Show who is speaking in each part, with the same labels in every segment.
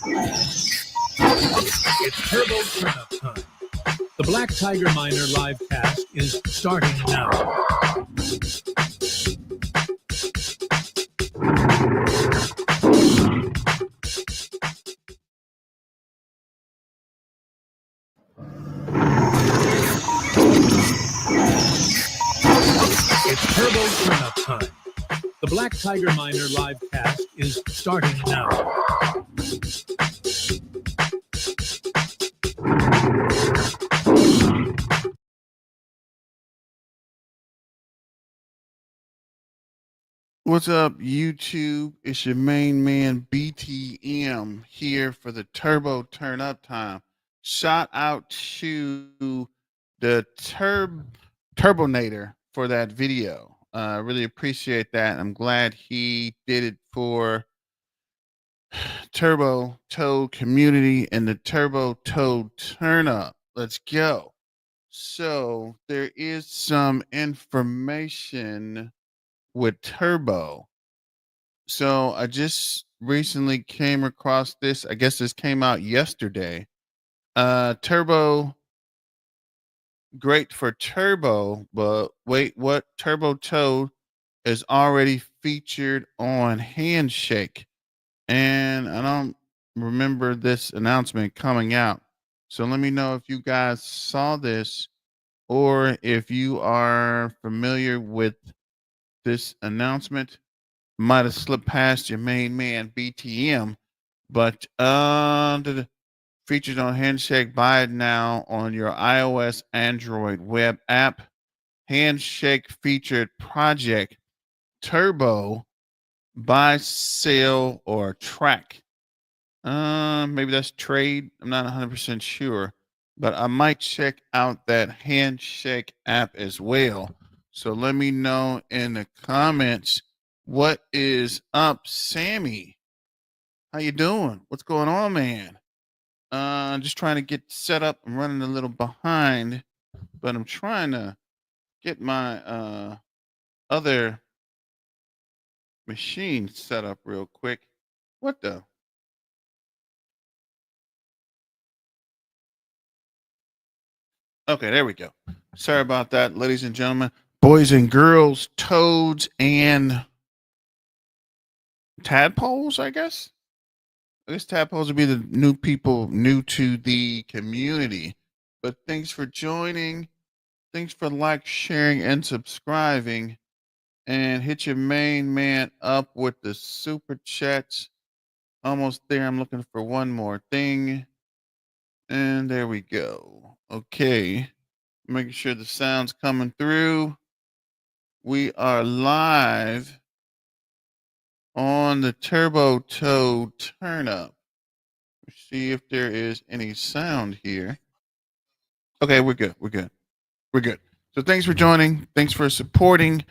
Speaker 1: It's Turbo Turnup time. The Black Tiger Miner live cast is starting now. It's Turbo Turnup time. The Black Tiger Miner live cast is starting now.
Speaker 2: What's up, YouTube? It's your main man BTM here for the Turbo Turn Up time. Shout out to the Turbonator for that video. I really appreciate that. I'm glad he did it for Turbo Toad community and the Turbo Toad Turn Up. Let's go. So there is some information with Turbo. So I just recently came across this. I guess this came out yesterday. Turbo, great for Turbo, but wait, what? Turbo Toad is already featured on Handshake. And I don't remember this announcement coming out. So let me know if you guys saw this or if you are familiar with this announcement. Might have slipped past your main man BTM, but the features on Handshake. Buy it now on your iOS, Android web app. Handshake featured project Turbo, buy, sell, or track. Maybe that's trade. I'm not 100% sure, but I might check out that Handshake app as well. So let me know in the comments. What is up, Sammy? How you doing? What's going on, man? Just trying to get set up. I'm running a little behind, but I'm trying to get my other machine set up real quick. What the? Okay, there we go. Sorry about that, ladies and gentlemen, boys and girls, toads and tadpoles, I guess. I guess tadpoles would be the new people new to the community. But thanks for joining. Thanks for sharing, and subscribing. And hit your main man up with the super chats. Almost there. I'm looking for one more thing. And there we go. Okay. Making sure the sound's coming through. We are live on the Turbo Toad Turnup. Let's see if there is any sound here. Okay, we're good. We're good. We're good. So thanks for joining. Thanks for supporting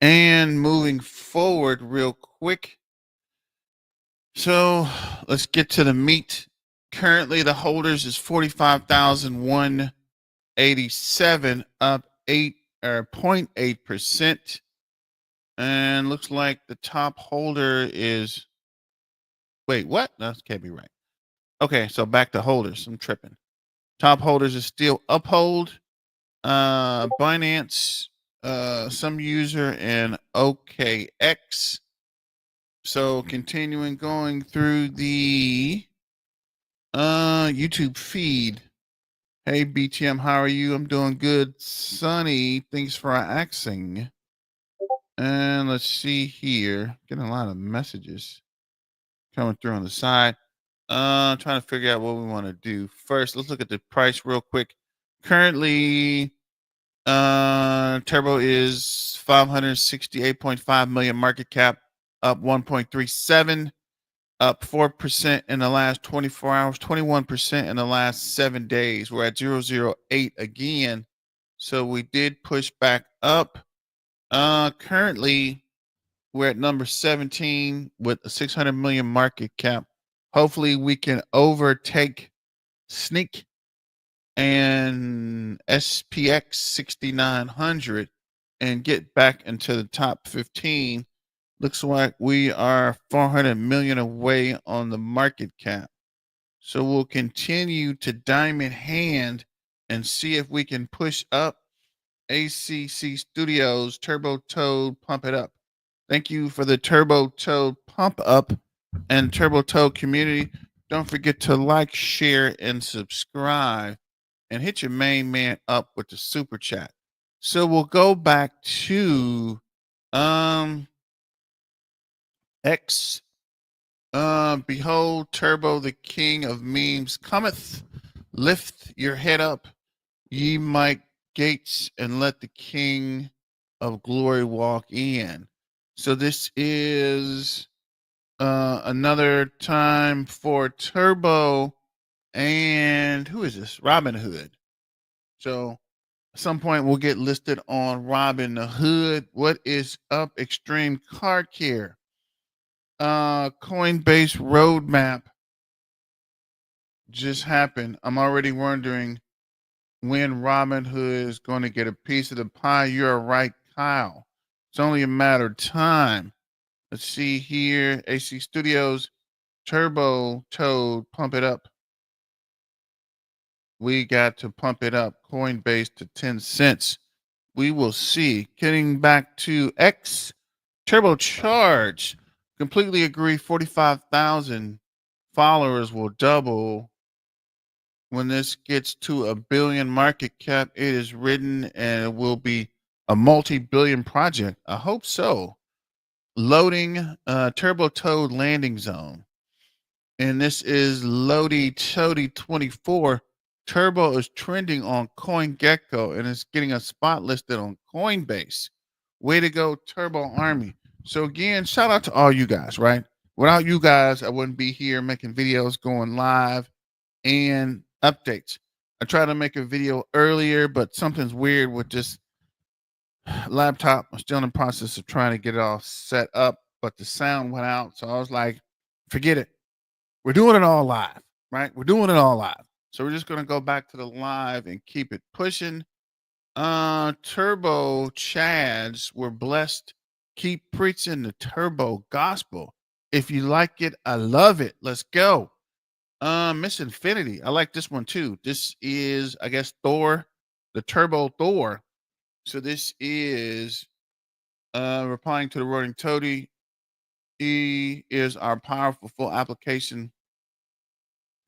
Speaker 2: and moving forward real quick. So let's get to the meat. Currently, the holders is 45,187, up 0.8%. And looks like the top holder is, wait, what? No, that can't be right. Okay, so back to holders. I'm tripping. Top holders is still Uphold, Binance, some user, and OKX. So continuing going through the YouTube feed. Hey BTM, how are you? I'm doing good. Sunny, thanks for asking. And let's see here. Getting a lot of messages coming through on the side. Trying to figure out what we want to do. First, let's look at the price real quick. Currently, Turbo is 568.5 million market cap, up 1.37, up 4% in the last 24 hours, 21% in the last 7 days. We're at 008 again. So we did push back up. Currently, we're at number 17 with a 600 million market cap. Hopefully, we can overtake Sneak and SPX 6900 and get back into the top 15. Looks like we are 400 million away on the market cap. So we'll continue to diamond hand and see if we can push up ACC Studios, Turbo Toad, pump it up. Thank you for the Turbo Toad pump up and Turbo Toad community. Don't forget to like, share, and subscribe, and hit your main man up with the super chat. So we'll go back to X. Behold, Turbo, the king of memes, cometh. Lift your head up, ye might gates, and let the king of glory walk in. So this is another time for Turbo and who is this? Robin Hood. So at some point we'll get listed on Robin the Hood. What is up? Extreme Car Care. Coinbase roadmap just happened. I'm already wondering when Robin Hood is going to get a piece of the pie. You're right, Kyle. It's only a matter of time. Let's see here. AC Studios, Turbo Toad, pump it up. We got to pump it up. Coinbase to 10 cents. We will see. Getting back to X, Turbocharge. Completely agree. 45,000 followers will double when this gets to $1 billion market cap. It is written and it will be a multi-billion project. I hope so. Loading Turbo Toad landing zone. And this is Lodi Chody 24. Turbo is trending on CoinGecko and is getting a spot listed on Coinbase. Way to go, Turbo Army. So again, shout out to all you guys, right? Without you guys, I wouldn't be here making videos, going live, and updates. I tried to make a video earlier, but something's weird with this laptop. I'm still in the process of trying to get it all set up, but the sound went out. So I was like, forget it. We're doing it all live, right? We're doing it all live. So we're just going to go back to the live and keep it pushing. Turbo Chads, we're blessed. Keep preaching the turbo gospel. If you like it, I love it. Let's go. Miss Infinity. I like this one too. This is, I guess, Thor, the Turbo Thor. So this is replying to the Roaring Toady. He is our powerful full application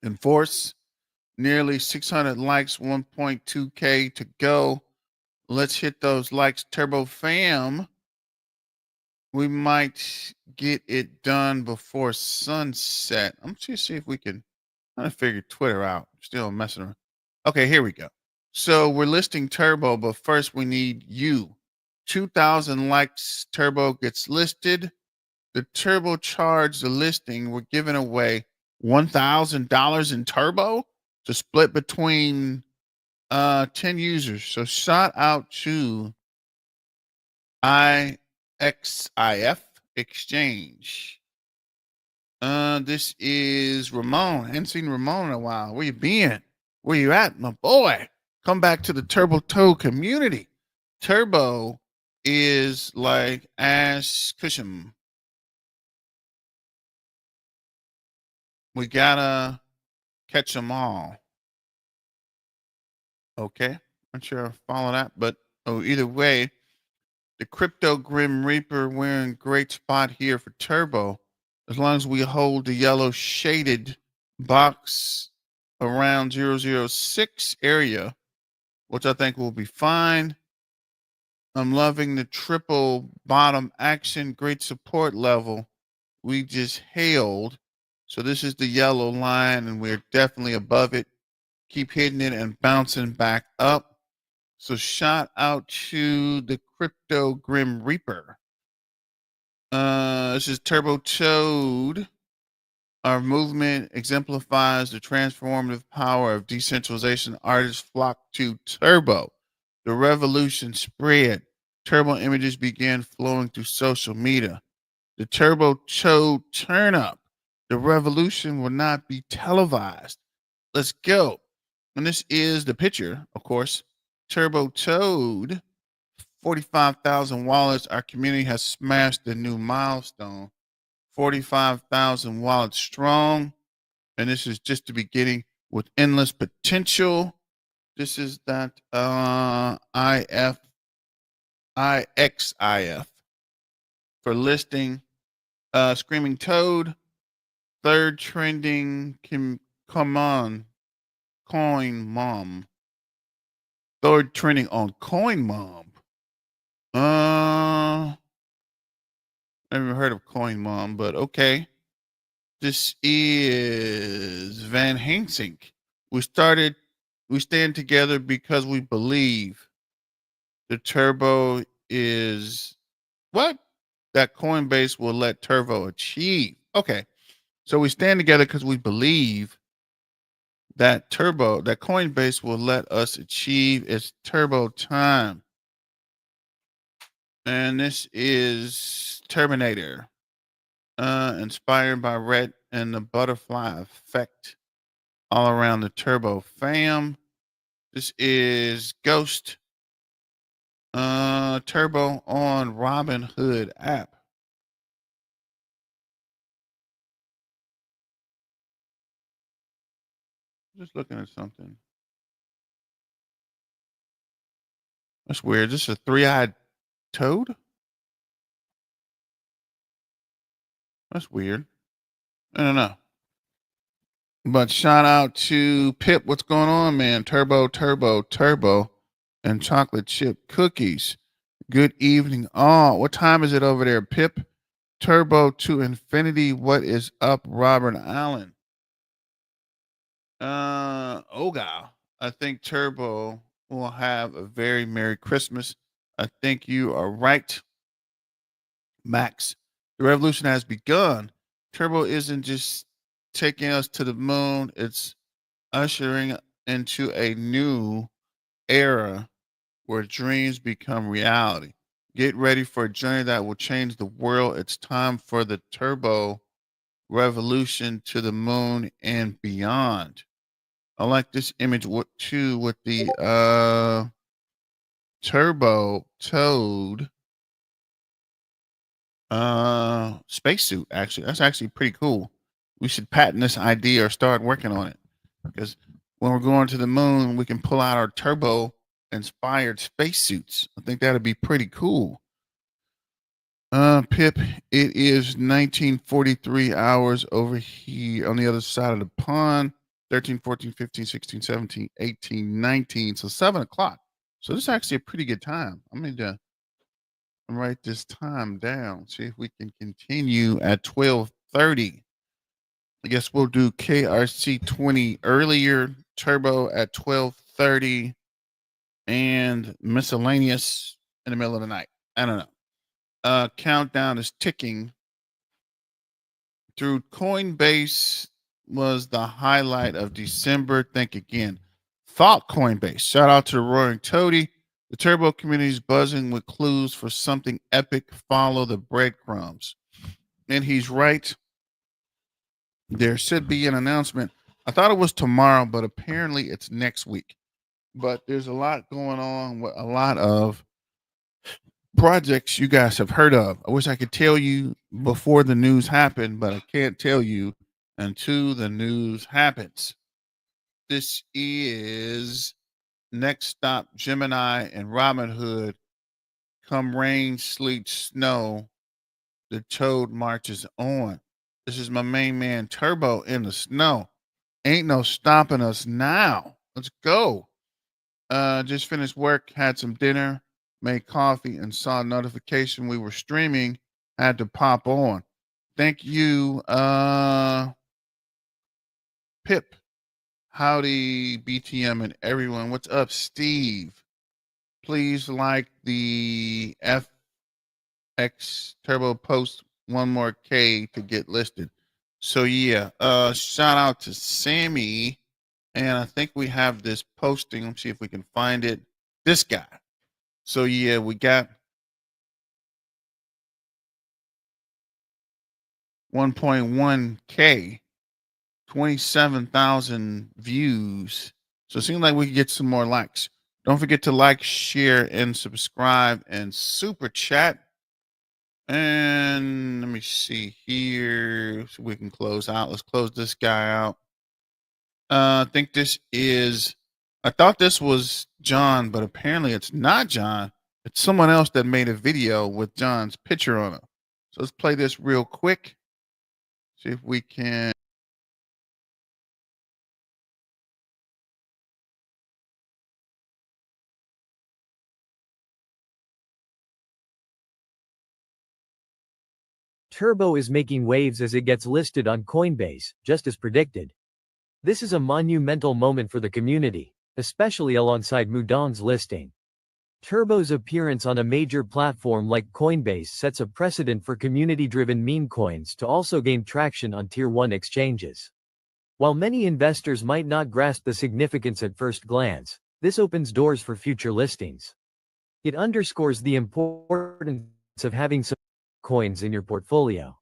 Speaker 2: in force. Nearly 600 likes, 1.2K to go. Let's hit those likes, Turbo Fam. We might get it done before sunset. I'm just see if we can. I'm trying to figure Twitter out. Still messing around. Okay, here we go. So we're listing Turbo, but first we need you. 2,000 likes, Turbo gets listed. The Turbo charge, the listing, we're giving away $1,000 in Turbo to split between 10 users. So shout out to IXIF Exchange. This is Ramon. I hadn't seen Ramon in a while. Where you been? Where you at, my boy? Come back to the Turbo Toad community. Turbo is like Ash Cushion. We gotta catch them all. Okay, not sure I follow that, but either way, the Crypto Grim Reaper, we're in great spot here for Turbo. As long as we hold the yellow shaded box around 006 area, which I think will be fine. I'm loving the triple bottom action, great support level we just hailed. So this is the yellow line, and we're definitely above it. Keep hitting it and bouncing back up. So shout out to the Crypto Grim Reaper. This is Turbo Toad. Our movement exemplifies the transformative power of decentralization. Artists flock to Turbo. The revolution spread. Turbo images began flowing through social media. The Turbo Toad Turnup. The revolution will not be televised. Let's go. And this is the picture, of course. Turbo Toad, 45,000 wallets. Our community has smashed the new milestone. 45,000 wallets strong. And this is just the beginning with endless potential. This is that IXIF for listing. Screaming Toad, third trending. Come on, Coin Mom. Third trending on Coin Mom. Never heard of Coin Mom, but okay. This is Van Helsing. We stand together because we believe the turbo is what? That Coinbase will let Turbo achieve. Okay. So we stand together because we believe that Coinbase will let us achieve its turbo time. And this is Terminator, inspired by Red and the butterfly effect all around the turbo fam. This is Ghost, turbo on Robinhood app. Just looking at something. That's weird. This is a three-eyed toad? That's weird. I don't know. But shout out to Pip. What's going on, man? Turbo, turbo, turbo, and chocolate chip cookies. Good evening, all. What time is it over there, Pip? Turbo to infinity. What is up, Robert Allen? God. I think Turbo will have a very Merry Christmas. I think you are right, Max. The revolution has begun. Turbo isn't just taking us to the moon, it's ushering into a new era where dreams become reality. Get ready for a journey that will change the world. It's time for the Turbo revolution to the moon and beyond. I like this image too with the Turbo Toad spacesuit. Actually, that's actually pretty cool. We should patent this idea or start working on it, because when we're going to the moon, we can pull out our turbo inspired spacesuits. I think that'd be pretty cool. Pip, it is 1943 hours over here on the other side of the pond. 13, 14, 15, 16, 17, 18, 19. So 7 o'clock. So this is actually a pretty good time. I'm going to write this time down. See if we can continue at 12:30. I guess we'll do KRC 20 earlier, turbo at 12:30, and miscellaneous in the middle of the night. I don't know. Countdown is ticking. Through Coinbase was the highlight of December. Think again. Thought Coinbase. Shout out to the Roaring Toady. The turbo community is buzzing with clues for something epic. Follow the breadcrumbs. And he's right. There should be an announcement. I thought it was tomorrow, but apparently it's next week. But there's a lot going on with a lot of projects you guys have heard of. I wish I could tell you before the news happened, but I can't tell you until the news happens. This is Next Stop Gemini and Robinhood. Come rain, sleet, snow, the toad marches on. This is my main man Turbo in the snow. Ain't no stopping us now. Let's go. Just finished work, had some dinner, made coffee, and saw a notification we were streaming. Had to pop on. Thank you, Pip. Howdy, BTM and everyone. What's up, Steve? Please like the FX Turbo post one more K to get listed. So yeah, shout out to Sammy. And I think we have this posting. Let's see if we can find it. This guy. So yeah, we got 1.1K, 27,000 views. So it seems like we can get some more likes. Don't forget to like, share, and subscribe and super chat. And let me see here so we can close out. Let's close this guy out. I think this is. I thought this was John, but apparently it's not John. It's someone else that made a video with John's picture on it. So let's play this real quick. See if we can.
Speaker 3: Turbo is making waves as it gets listed on Coinbase, just as predicted. This is a monumental moment for the community, especially alongside Mudan's listing. Turbo's appearance on a major platform like Coinbase sets a precedent for community-driven meme coins to also gain traction on Tier 1 exchanges. While many investors might not grasp the significance at first glance, this opens doors for future listings. It underscores the importance of having some coins in your portfolio.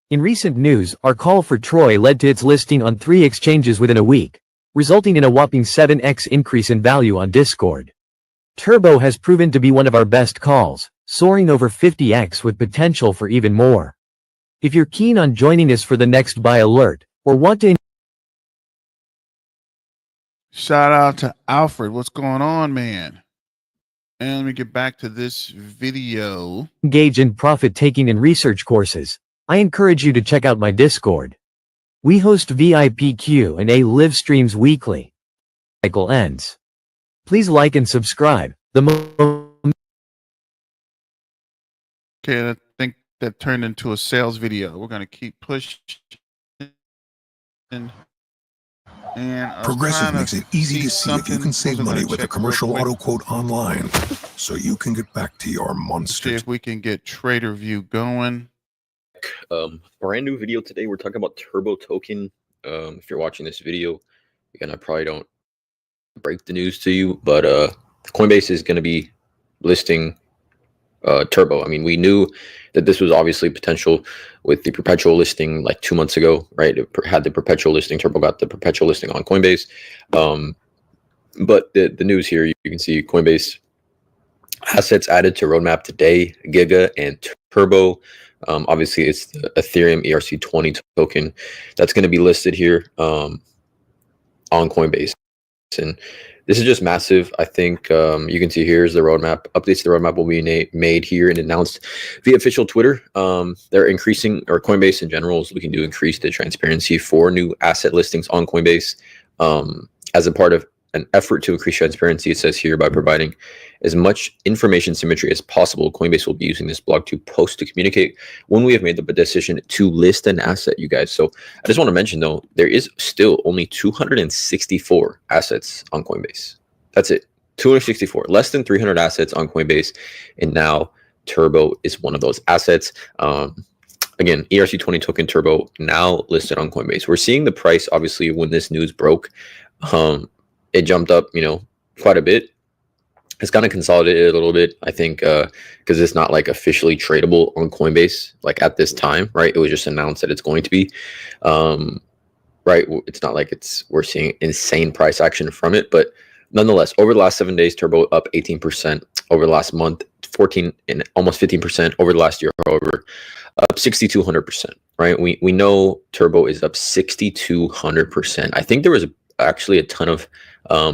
Speaker 3: In recent news, our call for Troy led to its listing on 3 exchanges within a week, resulting in a whopping 7x increase in value on Discord. Turbo has proven to be one of our best calls, soaring over 50x with potential for even more. If you're keen on joining us for the next buy alert, or want to
Speaker 2: Shout out to Alfred. What's going on, man? And let me get back to this video.
Speaker 3: engage in profit-taking and research courses, I encourage you to check out my Discord. We host VIP Q&A live streams weekly. Cycle ends. Please like and subscribe.
Speaker 2: Okay, I think that turned into a sales video. We're going to keep pushing. And
Speaker 4: Progressive makes it easy to see if you can save money with a commercial auto quote online, so you can get back to your
Speaker 2: See
Speaker 4: monster.
Speaker 2: if we can get Trader View going.
Speaker 5: Brand new video today. We're talking about Turbo token. If you're watching this video, again, I probably don't break the news to you, but Coinbase is going to be listing Turbo. I mean, we knew that this was obviously potential with the perpetual listing like 2 months ago, right? It had the perpetual listing. Turbo got the perpetual listing on Coinbase. But the news here, you can see Coinbase assets added to roadmap today, Giga and Turbo. Obviously, it's the Ethereum ERC20 token that's going to be listed here on Coinbase. And this is just massive. I think you can see here's the roadmap. Updates to the roadmap will be made here and announced via official Twitter. They're increasing, or Coinbase in general is looking to increase the transparency for new asset listings on Coinbase as a part of an effort to increase transparency. It says here, by providing as much information symmetry as possible, Coinbase will be using this blog to post to communicate when we have made the decision to list an asset, you guys. So I just want to mention, though, there is still only 264 assets on Coinbase. That's it. 264, less than 300 assets on Coinbase. And now Turbo is one of those assets. Again, ERC20 token Turbo now listed on Coinbase. We're seeing the price, obviously, when this news broke, it jumped up, quite a bit. It's kind of consolidated a little bit, I think, because it's not like officially tradable on Coinbase like at this time, right? It was just announced that it's going to be, right? It's not like we're seeing insane price action from it, but nonetheless, over the last 7 days, Turbo up 18%. Over the last month, 14 and almost 15%. Over the last year, however, up 6,200%. Right? We know Turbo is up 6,200%. I think there was actually a ton of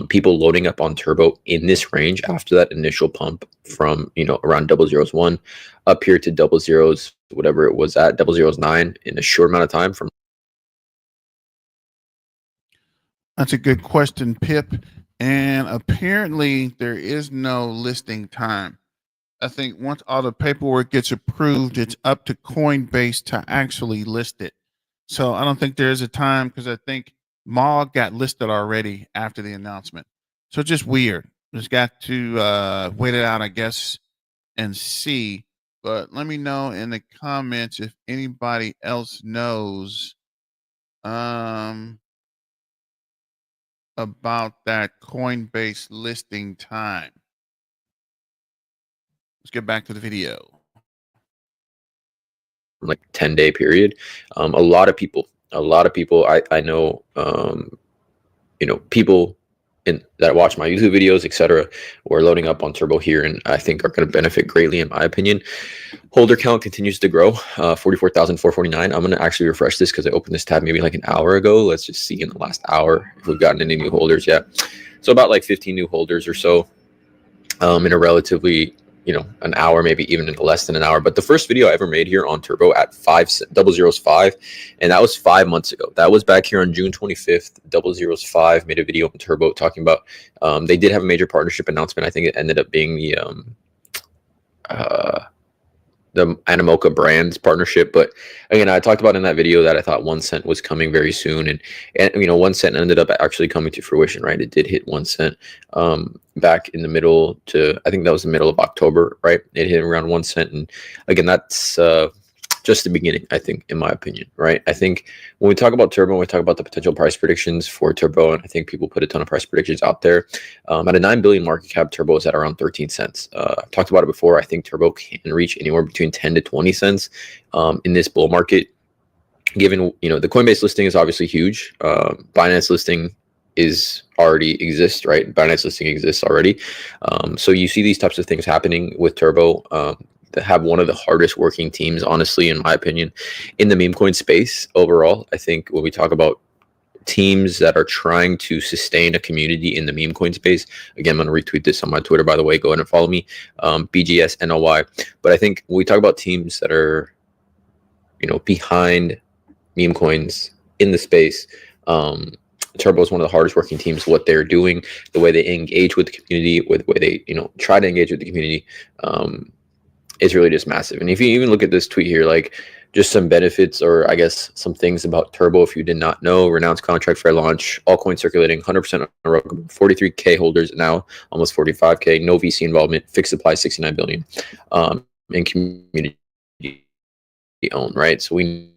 Speaker 5: people loading up on Turbo in this range after that initial pump from around 001 up here to 00s, whatever it was at 009 in a short amount of time. From
Speaker 2: That's a good question, Pip. And apparently there is no listing time. I think once all the paperwork gets approved, it's up to Coinbase to actually list it. So I don't think there is a time, because I think Mog got listed already after the announcement. So just weird. Just got to wait it out, I guess, and see. But let me know in the comments if anybody else knows about that Coinbase listing time. Let's get back to the video.
Speaker 5: like 10-day period. A lot of people I know, people that watch my YouTube videos, etc., or loading up on Turbo here, and I think are going to benefit greatly, in my opinion. Holder count continues to grow, 44,449. I'm going to actually refresh this because I opened this tab maybe like an hour ago. Let's just see in the last hour if we've gotten any new holders yet. So about like 15 new holders or so in a relatively, an hour, maybe even in less than an hour. But the first video I ever made here on Turbo at 5 and that was 5 months ago. That was back here on June 25th. 005 made a video on Turbo talking about they did have a major partnership announcement. I think it ended up being the Animoca Brands partnership. But again, I talked about in that video that I thought 1 cent was coming very soon, and 1 cent ended up actually coming to fruition, right? It did hit 1 cent back in the middle to, I think that was the middle of October, right? It hit around 1 cent, and again, that's just the beginning, I think, in my opinion, right? I think when we talk about Turbo, we talk about the potential price predictions for Turbo, and I think people put a ton of price predictions out there. At a 9 billion market cap, Turbo is at around 13 cents. I've talked about it before. I think Turbo can reach anywhere between 10 to 20 cents in this bull market. Given, the Coinbase listing is obviously huge. Binance listing exists, right? Binance listing exists already. So you see these types of things happening with Turbo. That have one of the hardest working teams, honestly, in my opinion, in the Memecoin space overall. I think when we talk about teams that are trying to sustain a community in the Memecoin space, again, I'm going to retweet this on my Twitter, by the way, go ahead and follow me, BGSNOY. But I think when we talk about teams that are, behind Memecoins in the space, Turbo is one of the hardest working teams. What they're doing, the way they engage with the community, with the way they, try to engage with the community, is really just massive. And if you even look at this tweet here, like just some benefits, or I guess some things about Turbo, if you did not know: renounced contract fair launch, all coins circulating, 100% unrokable, 43K holders now, almost 45K, no VC involvement, fixed supply 69 billion, and community owned, right? So we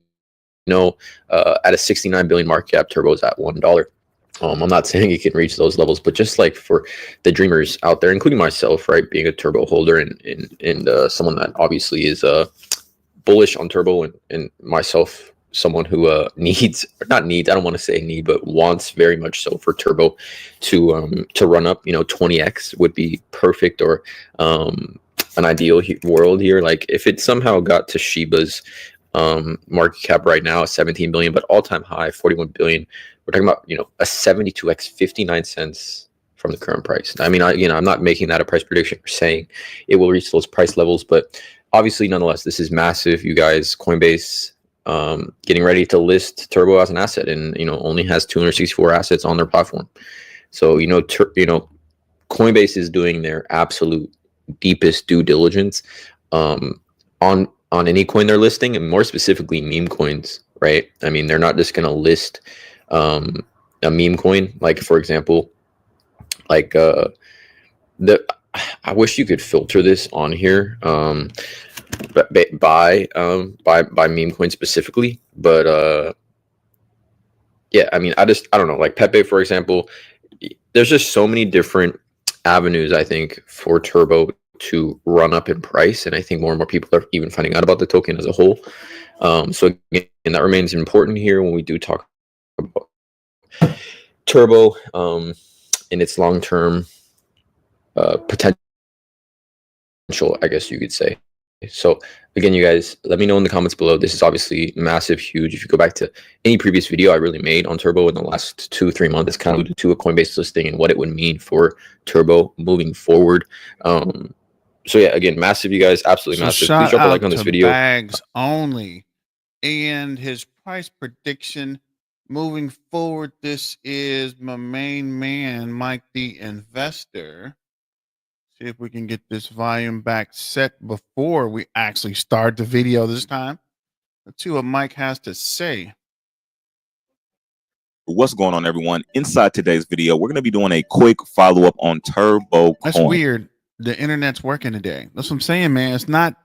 Speaker 5: know at a 69 billion market cap, Turbo is at $1. I'm not saying you can reach those levels, but just like for the dreamers out there, including myself, right, being a Turbo holder and someone that obviously is bullish on Turbo, and myself, someone who I don't want to say need, but wants very much so for Turbo to run up, 20x would be perfect, or an ideal world here. Like if it somehow got to Shiba's market cap right now, 17 billion, but all-time high 41 billion. We're talking about, a 72x, 59 cents from the current price. I mean, I'm not making that a price prediction or saying it will reach those price levels, but obviously, nonetheless, this is massive. You guys, Coinbase, getting ready to list Turbo as an asset, and only has 264 assets on their platform. So Coinbase is doing their absolute deepest due diligence on any coin they're listing, and more specifically meme coins, right? I mean, they're not just going to list a meme coin, like for example, like I wish you could filter this on here, but by meme coin specifically. But yeah, I mean, I don't know, like Pepe, for example. There's just so many different avenues, I think, for Turbo to run up in price, and I think more and more people are even finding out about the token as a whole. So again, that remains important here when we do talk about Turbo in its long-term potential, I guess you could say. So again, you guys, let me know in the comments below. This is obviously massive, huge. If you go back to any previous video I really made on Turbo in the last 2-3 months, it's kind of to a Coinbase listing and what it would mean for Turbo moving forward. So yeah, again, massive, you guys, absolutely massive. Please drop a like on this video.
Speaker 2: Bags only, and his price prediction moving forward. This is my main man, Mike the Investor. See if we can get this volume back set before we actually start the video this time. Let's see what Mike has to say.
Speaker 6: What's going on, everyone? Inside today's video, we're going to be doing a quick follow-up on Turbo Coin.
Speaker 2: That's weird. The internet's working today. That's what I'm saying, man. It's not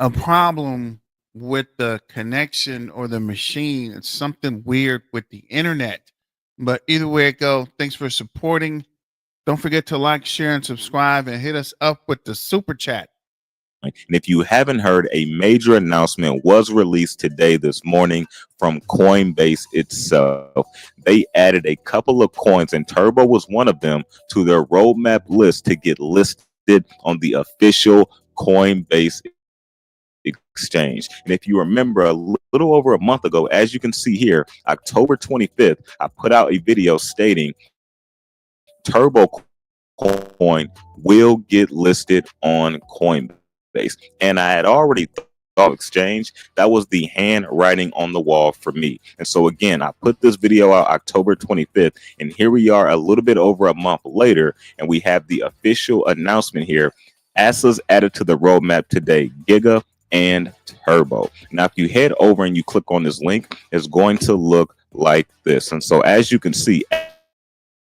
Speaker 2: a problem with the connection or the machine. It's something weird with the internet. But either way it go, thanks for supporting. Don't forget to like, share, and subscribe, and hit us up with the super chat.
Speaker 6: And if you haven't heard, a major announcement was released today, this morning, from Coinbase itself. They added a couple of coins, and Turbo was one of them, to their roadmap list to get listed on the official Coinbase exchange. And if you remember, a little over a month ago, as you can see here, October 25th, I put out a video stating Turbo Coin will get listed on Coinbase. And I had already thought exchange. That was the handwriting on the wall for me. And so again, I put this video out October 25th, and here we are a little bit over a month later, and we have the official announcement here. Assets added to the roadmap today, Giga and Turbo. Now, if you head over and you click on this link, it's going to look like this. And so as you can see,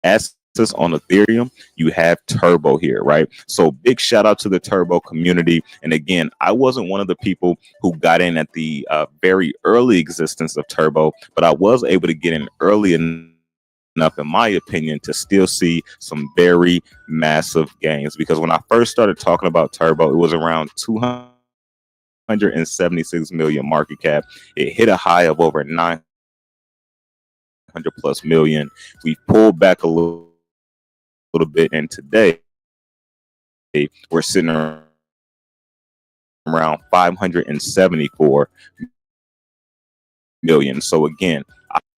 Speaker 6: assets on Ethereum, you have Turbo here, right? So big shout out to the Turbo community. And again, I wasn't one of the people who got in at the very early existence of Turbo, but I was able to get in early enough, in my opinion, to still see some very massive gains. Because when I first started talking about Turbo, it was around 276 million market cap. It hit a high of over 900 plus million. We pulled back a little bit, and today we're sitting around 574 million. So again,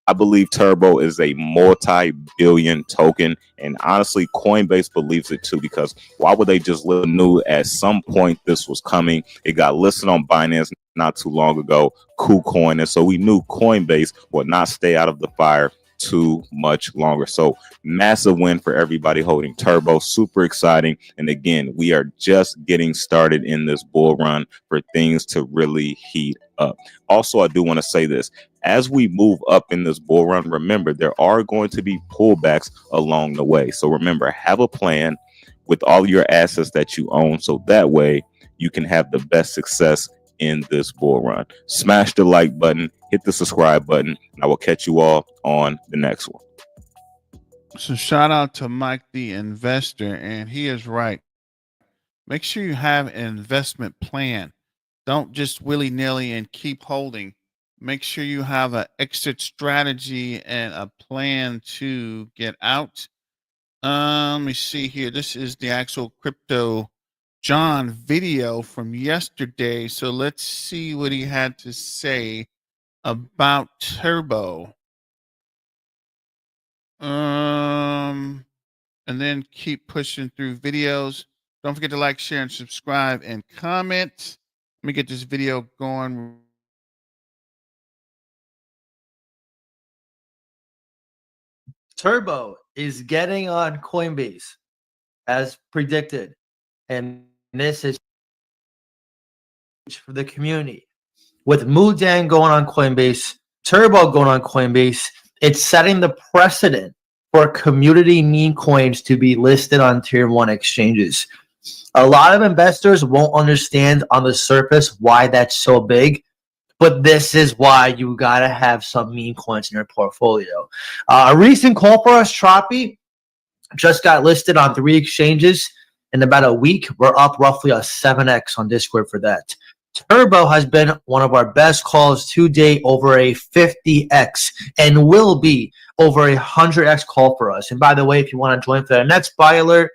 Speaker 6: I believe Turbo is a multi-billion token, and honestly, Coinbase believes it too, because why would they just knew at some point this was coming? It got listed on Binance not too long ago, KuCoin, and so we knew Coinbase would not stay out of the fire too much longer. So massive win for everybody holding Turbo. Super exciting. And again, we are just getting started in this bull run for things to really heat up. Also, I do want to say this. As we move up in this bull run, remember, there are going to be pullbacks along the way. So remember, have a plan with all your assets that you own, so that way you can have the best success in this bull run. Smash the like button, hit the subscribe button, and I will catch you all on the next one.
Speaker 2: So shout out to Mike the investor, and he is right. Make sure you have an investment plan. Don't just willy-nilly and keep holding. Make sure you have an exit strategy and a plan to get out. Let me see here. This is the actual Crypto John video from yesterday. So let's see what he had to say about Turbo. And then keep pushing through videos. Don't forget to like, share, and subscribe and comment. Let me get this video going.
Speaker 7: Turbo is getting on Coinbase as predicted, and this is for the community. With Mudang going on Coinbase, Turbo going on Coinbase, it's setting the precedent for community meme coins to be listed on tier 1 exchanges. A lot of investors won't understand on the surface why that's so big, but this is why you gotta have some meme coins in your portfolio. A recent call for us, Troppy, just got listed on 3 exchanges in about a week. We're up roughly a 7x on Discord for that. Turbo has been one of our best calls to date, over a 50x, and will be over a 100x call for us. And by the way, if you want to join for the next buy alert,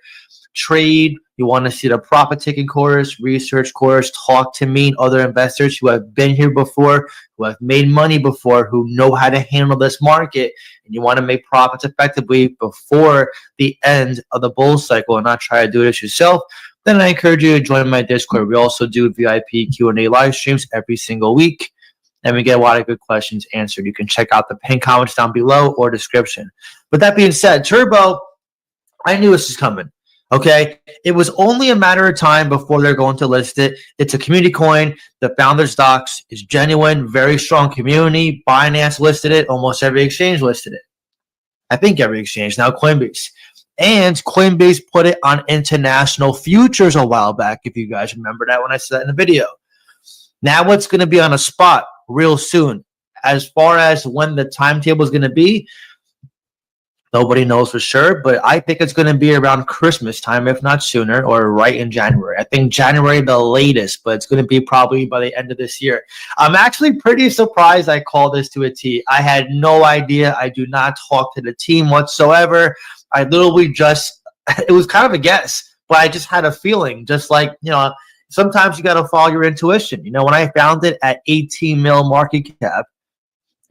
Speaker 7: trade, you want to see the profit taking course, research course, talk to me and other investors who have been here before, who have made money before, who know how to handle this market, and you want to make profits effectively before the end of the bull cycle and not try to do this yourself, then I encourage you to join my Discord. We also do VIP Q&A live streams every single week, and we get a lot of good questions answered. You can check out the pinned comments down below or description. But that being said, Turbo, I knew this was coming. Okay, it was only a matter of time before they're going to list it. It's a community coin. The founder's docs is genuine, very strong community. Binance listed it. Almost every exchange listed it. I think every exchange, now Coinbase. And Coinbase put it on international futures a while back, if you guys remember that when I said that in the video. Now it's going to be on a spot real soon. As far as when the timetable is going to be, Nobody knows for sure, but I think it's going to be around Christmas time, if not sooner, or right in January. I think January the latest, but it's going to be probably by the end of this year. I'm actually pretty surprised I called this to a T. I had no idea. I do not talk to the team whatsoever. I literally just, it was kind of a guess, but I just had a feeling, just like, sometimes you got to follow your intuition. When I found it at 18 mil market cap,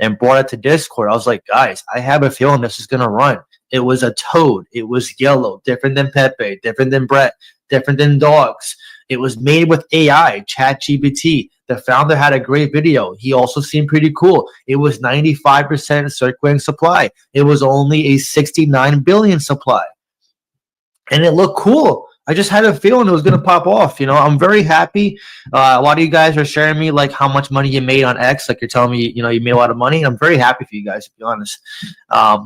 Speaker 7: and brought it to Discord, I was like, guys, I have a feeling this is going to run. It was a toad. It was yellow, different than Pepe, different than Brett, different than dogs. It was made with AI, ChatGPT. The founder had a great video. He also seemed pretty cool. It was 95% circulating supply. It was only a 69 billion supply. And it looked cool. I just had a feeling it was going to pop off. I'm very happy. A lot of you guys are sharing me like how much money you made on X. Like you're telling me, you made a lot of money. I'm very happy for you guys, to be honest.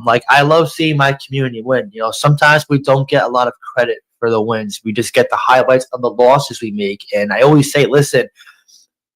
Speaker 7: Like I love seeing my community win. Sometimes we don't get a lot of credit for the wins. We just get the highlights of the losses we make. And I always say, listen,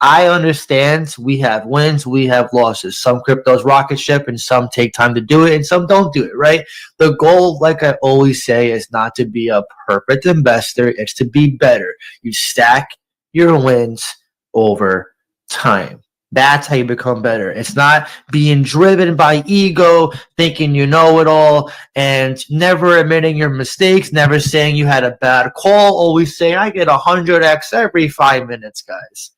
Speaker 7: I understand we have wins, we have losses. Some cryptos rocket ship and some take time to do it and some don't do it, right? The goal, like I always say, is not to be a perfect investor. It's to be better. You stack your wins over time. That's how you become better. It's not being driven by ego, thinking you know it all, and never admitting your mistakes, never saying you had a bad call, always saying, I get 100x every 5 minutes, guys.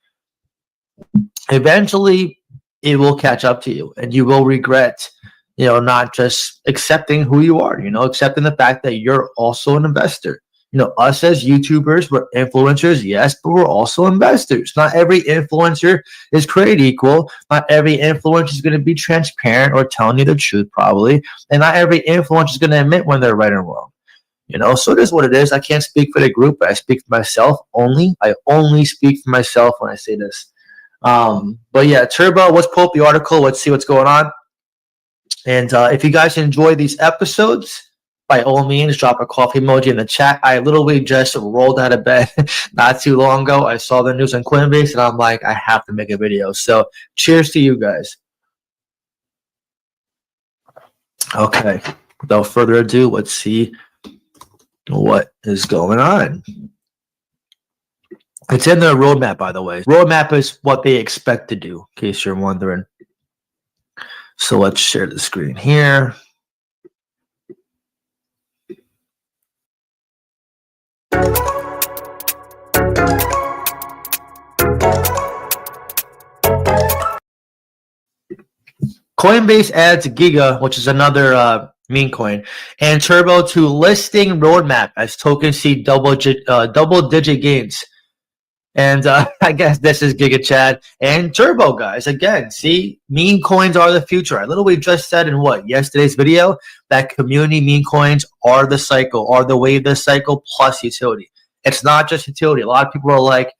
Speaker 7: Eventually it will catch up to you and you will regret, not just accepting who you are, accepting the fact that you're also an investor. Us as YouTubers, we're influencers, yes, but we're also investors. Not every influencer is created equal. Not every influencer is going to be transparent or telling you the truth, probably. And not every influencer is going to admit when they're right or wrong. So it is what it is. I can't speak for the group, but I speak for myself only. I only speak for myself when I say this. But yeah, Turbo, let's pull up the article. Let's see what's going on. And if you guys enjoy these episodes, by all means, drop a coffee emoji in the chat. I literally just rolled out of bed not too long ago. I saw the news on Coinbase, and I'm like, I have to make a video. So cheers to you guys. Okay, without further ado, let's see what is going on. It's in their roadmap, by the way. Roadmap is what they expect to do, in case you're wondering. So let's share the screen here. Coinbase adds Giga, which is another meme coin, and Turbo to listing roadmap as tokens see double-digit gains. And I guess this is Giga Chad and Turbo, guys. Again, see, meme coins are the future. I literally just said in yesterday's video that community meme coins are the cycle, are the wave of the cycle plus utility. It's not just utility. A lot of people are like,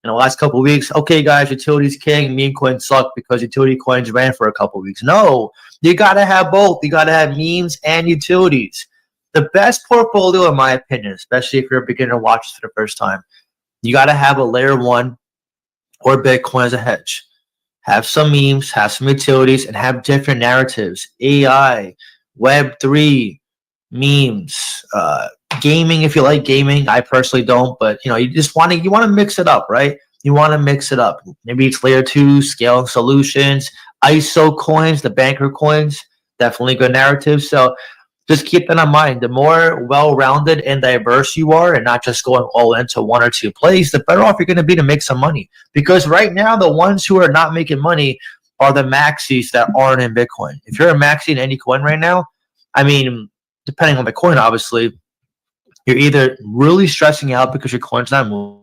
Speaker 7: in the last couple of weeks, okay, guys, utility's king, meme coins suck because utility coins ran for a couple of weeks. No, you got to have both. You got to have memes and utilities. The best portfolio, in my opinion, especially if you're a beginner watching for the first time, you got to have a layer 1 or Bitcoin as a hedge. Have some memes, have some utilities, and have different narratives. AI, Web3, memes, gaming if you like gaming. I personally don't, but you just want to mix it up, right? You want to mix it up. Maybe it's layer 2, scaling solutions, ISO coins, the banker coins, definitely good narratives. So just keep that in mind. The more well-rounded and diverse you are and not just going all into one or two plays, the better off you're going to be to make some money. Because right now, the ones who are not making money are the maxis that aren't in Bitcoin. If you're a maxi in any coin right now, I mean, depending on the coin, obviously, you're either really stressing out because your coin's not moving,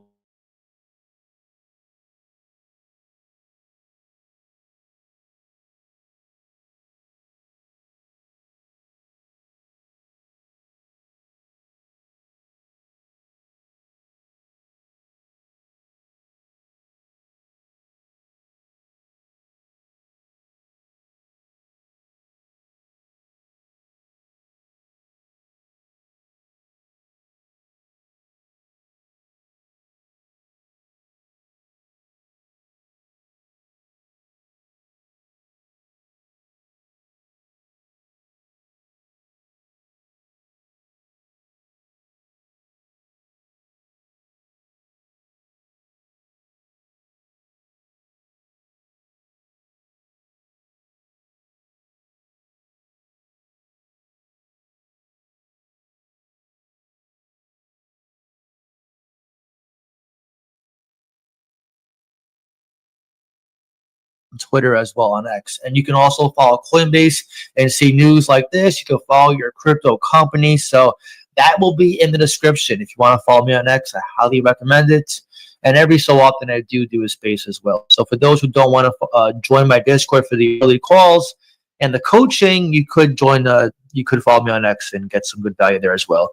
Speaker 7: Twitter as well on X. And you can also follow Coinbase and see news like this. You can follow your crypto company. So that will be in the description. If you want to follow me on X, I highly recommend it. And every so often I do a space as well. So for those who don't want to join my Discord for the early calls and the coaching, you could join you could follow me on X and get some good value there as well.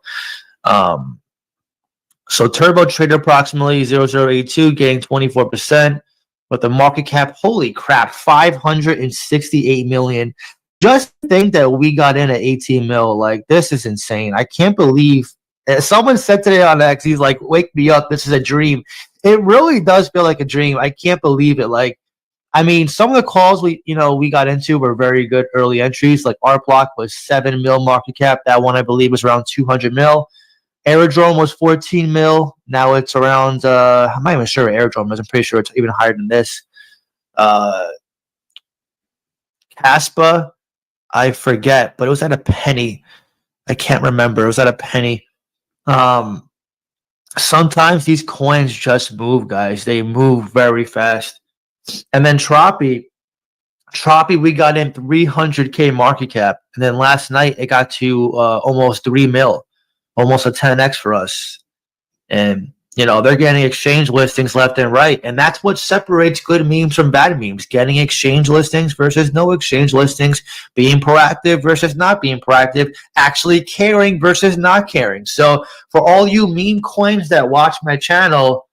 Speaker 7: So Turbo traded approximately 0082, getting 24%, with the market cap, holy crap, 568 million. Just think that we got in at 18 mil. Like, this is insane. I can't believe. Someone said today on X, he's like, wake me up, this is a dream. It really does feel like a dream. I can't believe it. Like, I mean, some of the calls we got into were very good early entries. Like, our block was 7 mil market cap. That one, I believe, was around 200 mil. Aerodrome was 14 mil. Now it's around, I'm not even sure what Aerodrome is. I'm pretty sure it's even higher than this. Kaspa, I forget, but it was at a penny. I can't remember. It was at a penny. Sometimes these coins just move, guys. They move very fast. And then Tropi, we got in 300K market cap. And then last night it got to almost 3 mil, almost a 10x for us. And, they're getting exchange listings left and right. And that's what separates good memes from bad memes. Getting exchange listings versus no exchange listings. Being proactive versus not being proactive. Actually caring versus not caring. So for all you meme coins that watch my channel,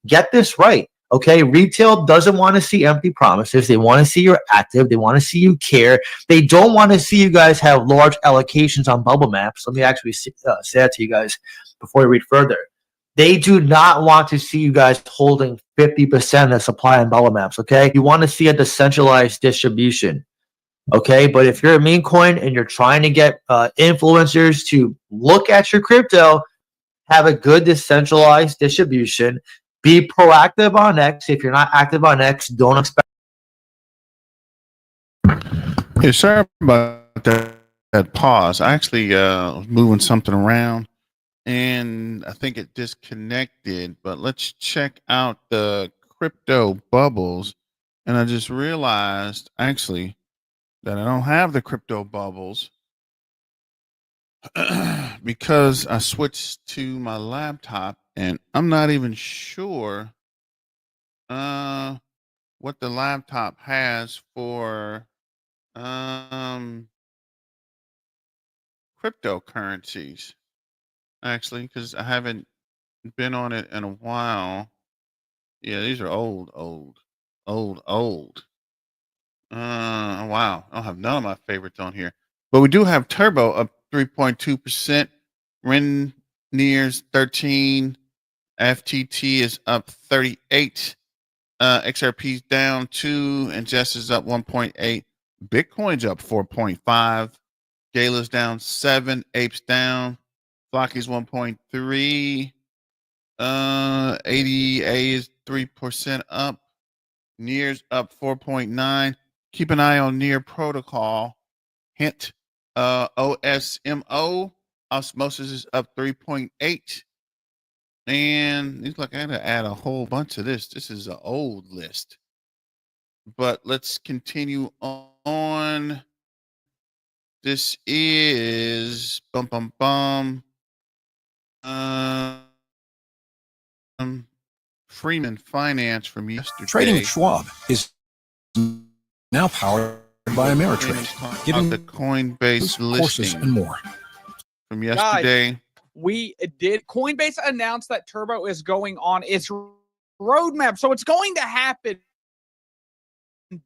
Speaker 7: get this right. Okay, retail doesn't want to see empty promises. They want to see you're active. They want to see you care. They don't want to see you guys have large allocations on bubble maps. Let me actually say that to you guys before we read further. They do not want to see you guys holding 50% of supply on bubble maps, okay? You want to see a decentralized distribution, okay? But if you're a meme coin and you're trying to get influencers to look at your crypto, have a good decentralized distribution. Be proactive on X. If you're not active on X, don't expect.
Speaker 2: Yeah, sorry about that pause. I actually was moving something around, and I think it disconnected. But let's check out the crypto bubbles. And I just realized, actually, that I don't have the crypto bubbles because I switched to my laptop. And I'm not even sure what the laptop has for cryptocurrencies, actually, because I haven't been on it in a while. Yeah, these are old. Wow. I don't have none of my favorites on here. But we do have Turbo up 3.2%. Ren nears 13. FTT is up 38. XRP's down 2. And Jess is up 1.8. Bitcoin's up 4.5. Gala's down 7. Apes down. Flocky's 1.3. ADA is 3% up. Near's up 4.9. Keep an eye on Near Protocol. Hint, OSMO. Osmosis is up 3.8. And it's like I had to add a whole bunch of this. This is an old list. But let's continue on. This is Freeman Finance from yesterday.
Speaker 4: Trading with Schwab is now powered by Ameritrade, giving
Speaker 2: the Coinbase
Speaker 4: courses
Speaker 2: listing
Speaker 4: and more.
Speaker 2: from yesterday.
Speaker 8: We did. Coinbase announced that Turbo is going on its roadmap, so it's going to happen.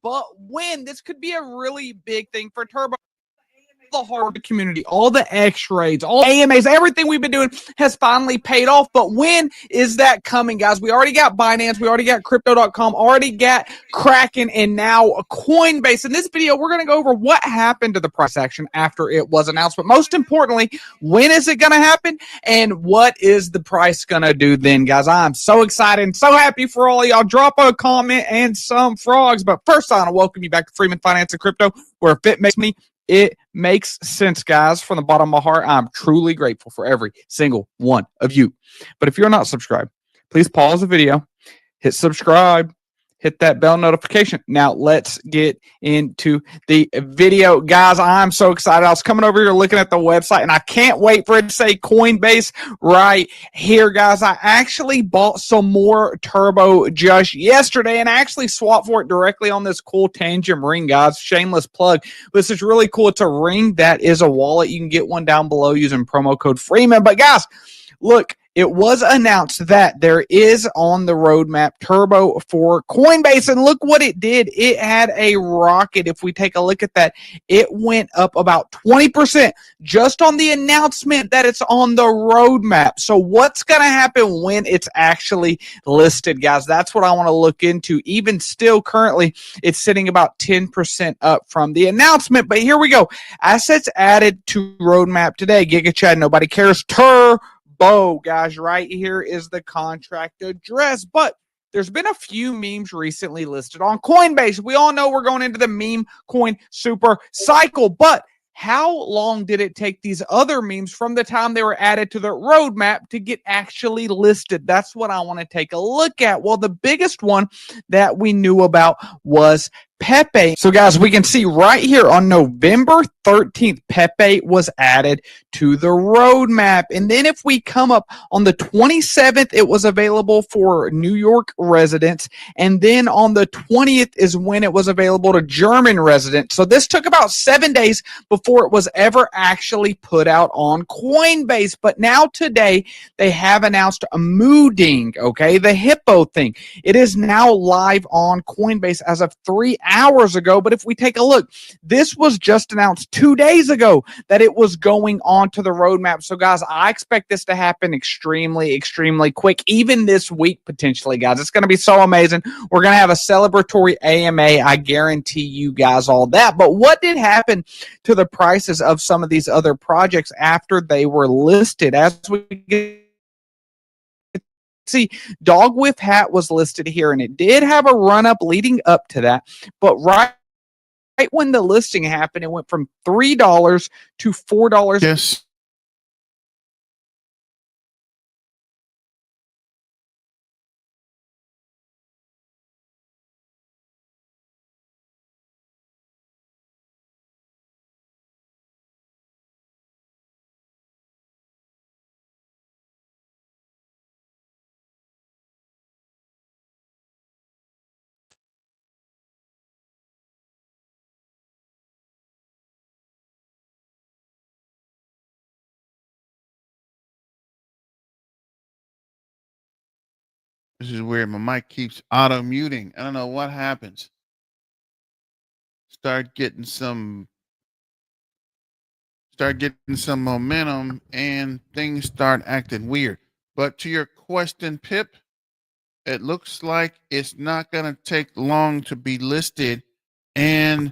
Speaker 8: But when? This could be a really big thing for Turbo. The hard community, all the X trades, all AMAs, everything we've been doing has finally paid off. But when is that coming, guys? We already got Binance, we already got Crypto.com, already got Kraken, and now Coinbase. In this video, we're going to go over what happened to the price action after it was announced. But most importantly, when is it going to happen, and what is the price going to do then, guys? I'm so excited and so happy for all of y'all. Drop a comment and some frogs. But first, I want to welcome you back to Freeman Finance and Crypto, where if it makes me, it makes sense, guys. From the bottom of my heart, I'm truly grateful for every single one of you. But if you're not subscribed, please pause the video, hit subscribe, hit that bell notification. Now let's get into the video. Guys, I'm so excited. I was coming over here looking at the website and I can't wait for it to say Coinbase right here, guys. I actually bought some more Turbo just yesterday and I actually swapped for it directly on this cool Tangem ring, guys. Shameless plug. This is really cool. It's a ring that is a wallet. You can get one down below using promo code Freeman. But guys, look, it was announced that there is on the roadmap Turbo for Coinbase, and look what it did. It had a rocket. If we take a look at that, it went up about 20% just on the announcement that it's on the roadmap. So what's going to happen when it's actually listed, guys? That's what I want to look into. Even still, currently, it's sitting about 10% up from the announcement. But here we go. Assets added to roadmap today. Giga Chad, nobody cares. Turbo, guys, right here is the contract address. But there's been a few memes recently listed on Coinbase. We all know we're going into the meme coin super cycle, but how long did it take these other memes from the time they were added to the roadmap to get actually listed? That's what I want to take a look at. Well, the biggest one that we knew about was Pepe. So guys, we can see right here on November 13th, Pepe was added to the roadmap. And then if we come up on the 27th, it was available for New York residents. And then on the 20th is when it was available to German residents. So this took about 7 days before it was ever actually put out on Coinbase. But now today, they have announced a Mooding, okay, the hippo thing. It is now live on Coinbase as of 3 hours ago. But if we take a look, this was just announced 2 days ago that it was going on to the roadmap. So guys, I expect this to happen extremely quick, even this week potentially, guys. It's going to be so amazing. We're going to have a celebratory AMA. I guarantee you guys all that. But what did happen to the prices of some of these other projects after they were listed? As we get see, Dog Whiff Hat was listed here, and it did have a run up leading up to that. But right when the listing happened, it went from $3 to $4.
Speaker 2: Yes. This is weird. My mic keeps auto muting. I don't know what happens. Start getting some momentum and things start acting weird. But to your question, Pip, it looks like it's not going to take long to be listed. And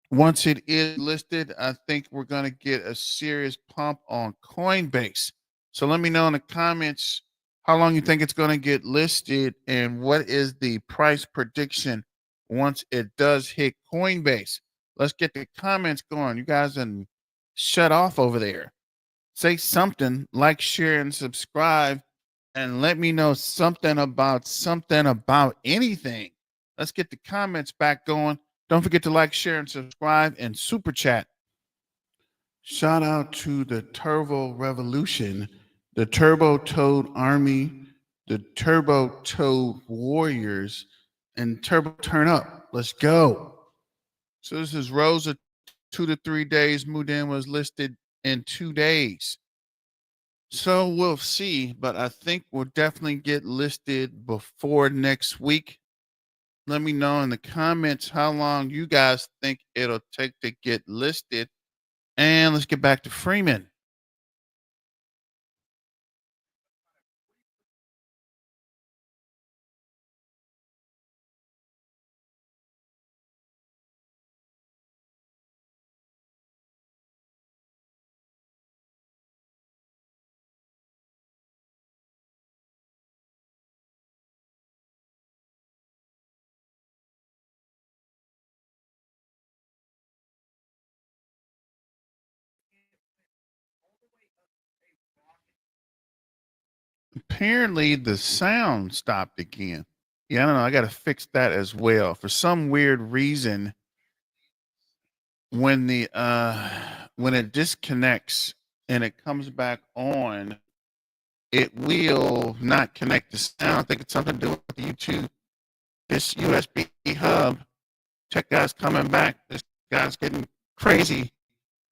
Speaker 2: once it is listed, I think we're going to get a serious pump on Coinbase. So let me know in the comments how long you think it's going to get listed and what is the price prediction once it does hit Coinbase. Let's get the comments going. You guys and shut off over there. Say something, like, share, and subscribe, and let me know something about anything. Let's get the comments back going. Don't forget to like, share, and subscribe, and super chat. Shout out to the Turbo Revolution, the Turbo Toad Army, the Turbo Toad Warriors, and Turbo Turnup. Let's go. So this is Rosa. 2 to 3 days. Mudin was listed in 2 days. So we'll see, but I think we'll definitely get listed before next week. Let me know in the comments how long you guys think it'll take to get listed. And let's get back to Freeman. Apparently the sound stopped again. Yeah, I don't know. I got to fix that as well. For some weird reason, when when it disconnects and it comes back on, it will not connect the sound. I think it's something to do with the YouTube. This USB hub. Check guys coming back. This guy's getting crazy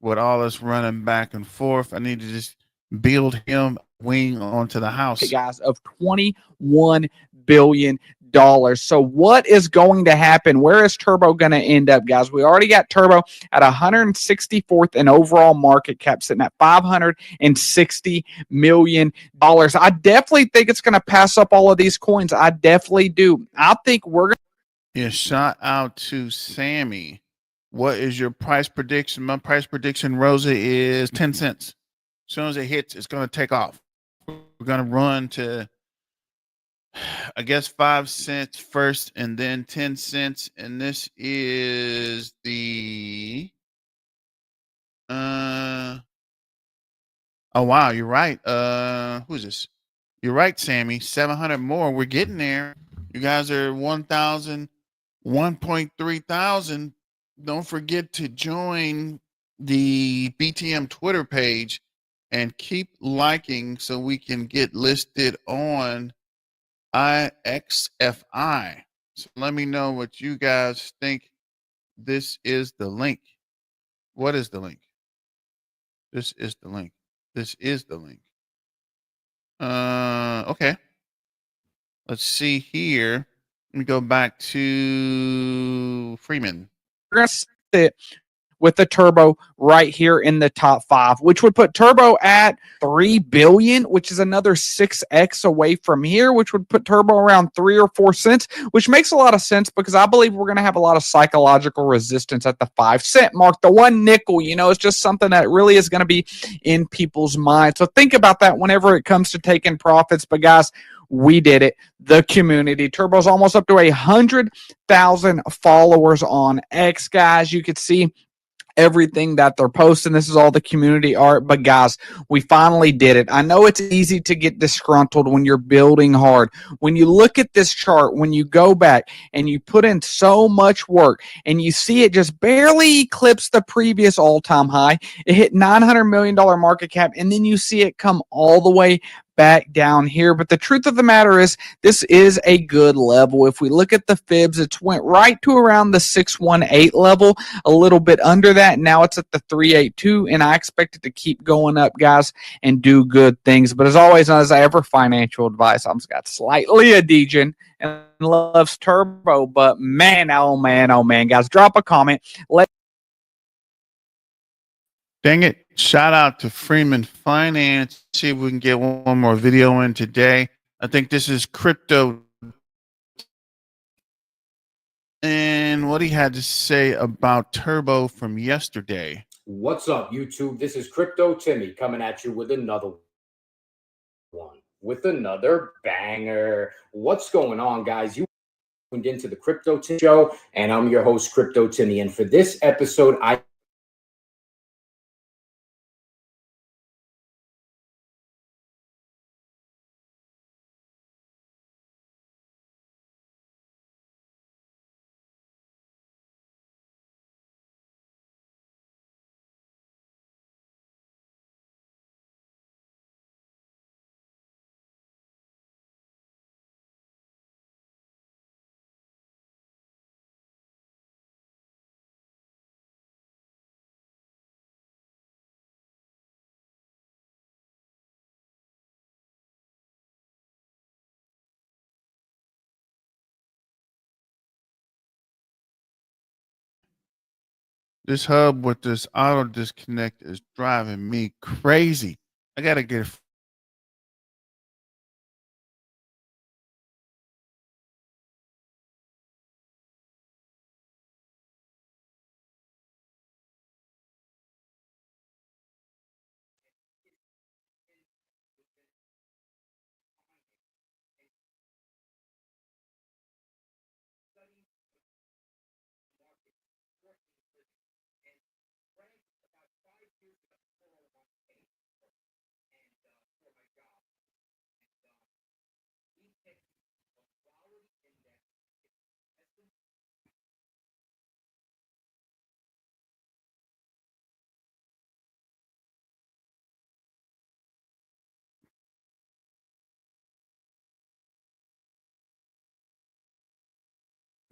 Speaker 2: with all this running back and forth. I need to just build him wing onto the house.
Speaker 8: Guys, of $21 billion. So what is going to happen? Where is Turbo going to end up, guys? We already got Turbo at 164th in overall market cap, sitting at $560 million. I definitely think it's going to pass up all of these coins. I definitely do. I think we're going to.
Speaker 2: Yeah, shout out to Sammy. What is your price prediction? My price prediction, Rosa, is 10 cents. As soon as it hits, it's going to take off. We're going to run to, I guess, 5 cents first and then 10 cents. And this is the, oh, wow, you're right. Who's this? You're right, Sammy. 700 more. We're getting there. You guys are 1,000, 1.3 thousand. Don't forget to join the BTM Twitter page and keep liking so we can get listed on IXFI. So let me know what you guys think. This is the link. What is the link? This is the link. This is the link. Okay. Let's see here. Let me go back to Freeman.
Speaker 8: We're going to sit with the Turbo right here in the top 5, which would put Turbo at 3 billion, which is another 6x away from here, which would put Turbo around 3 or 4 cents, which makes a lot of sense because I believe we're going to have a lot of psychological resistance at the 5 cent mark. The 1 nickel, it's just something that really is going to be in people's minds. So think about that whenever it comes to taking profits. But guys, we did it. The community. Turbo's almost up to 100,000 followers on X, guys. You could see everything that they're posting. This is all the community art. But guys, we finally did it. I know it's easy to get disgruntled when you're building hard. When you look at this chart, when you go back and you put in so much work and you see it just barely eclipse the previous all-time high, it hit $900 million market cap, and then you see it come all the way back down here. But the truth of the matter is, this is a good level. If we look at the fibs, it's went right to around the 618 level, a little bit under that. Now it's at the 382, and I expect it to keep going up, guys, and do good things. But as always, as ever, financial advice, I'm got slightly a degen and loves Turbo. But man, oh man, guys, drop a comment.
Speaker 2: Dang it. Shout out to Freeman Finance. See if we can get one more video in today. I think this is crypto and what he had to say about Turbo from yesterday.
Speaker 9: What's up, YouTube? This is Crypto Timmy coming at you with another one, with another banger. What's going on, guys? You tuned into the Crypto Timmy Show, and I'm your host, Crypto Timmy. And for this episode,
Speaker 2: This hub with this auto disconnect is driving me crazy. I got to get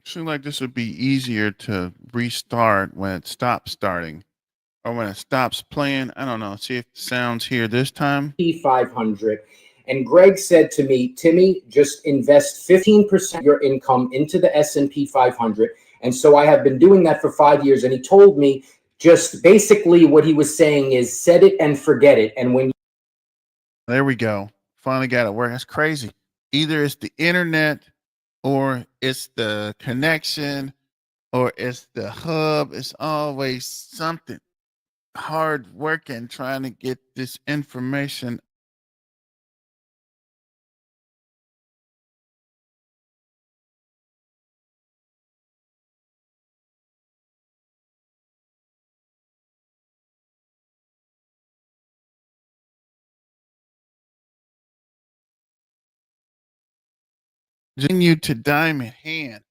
Speaker 2: Seems like this would be easier to restart when it stops starting or when it stops playing. I don't know. See if the sound's here this time.
Speaker 9: P500. And Greg said to me, Timmy, just invest 15% of your income into the S&P 500. And so I have been doing that for 5 years. And he told me just basically what he was saying is set it and forget it. And when
Speaker 2: There we go. Finally got it working. That's crazy. Either it's the internet or it's the connection or it's the hub. It's always something hard working trying to get this information. Continue to diamond hand.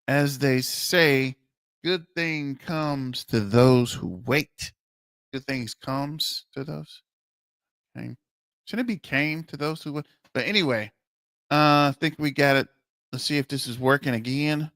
Speaker 2: As they say, good thing comes to those who wait. Good things comes to those. Okay. Shouldn't it be came to those who wait? But anyway, I think we got it. Let's see if this is working again.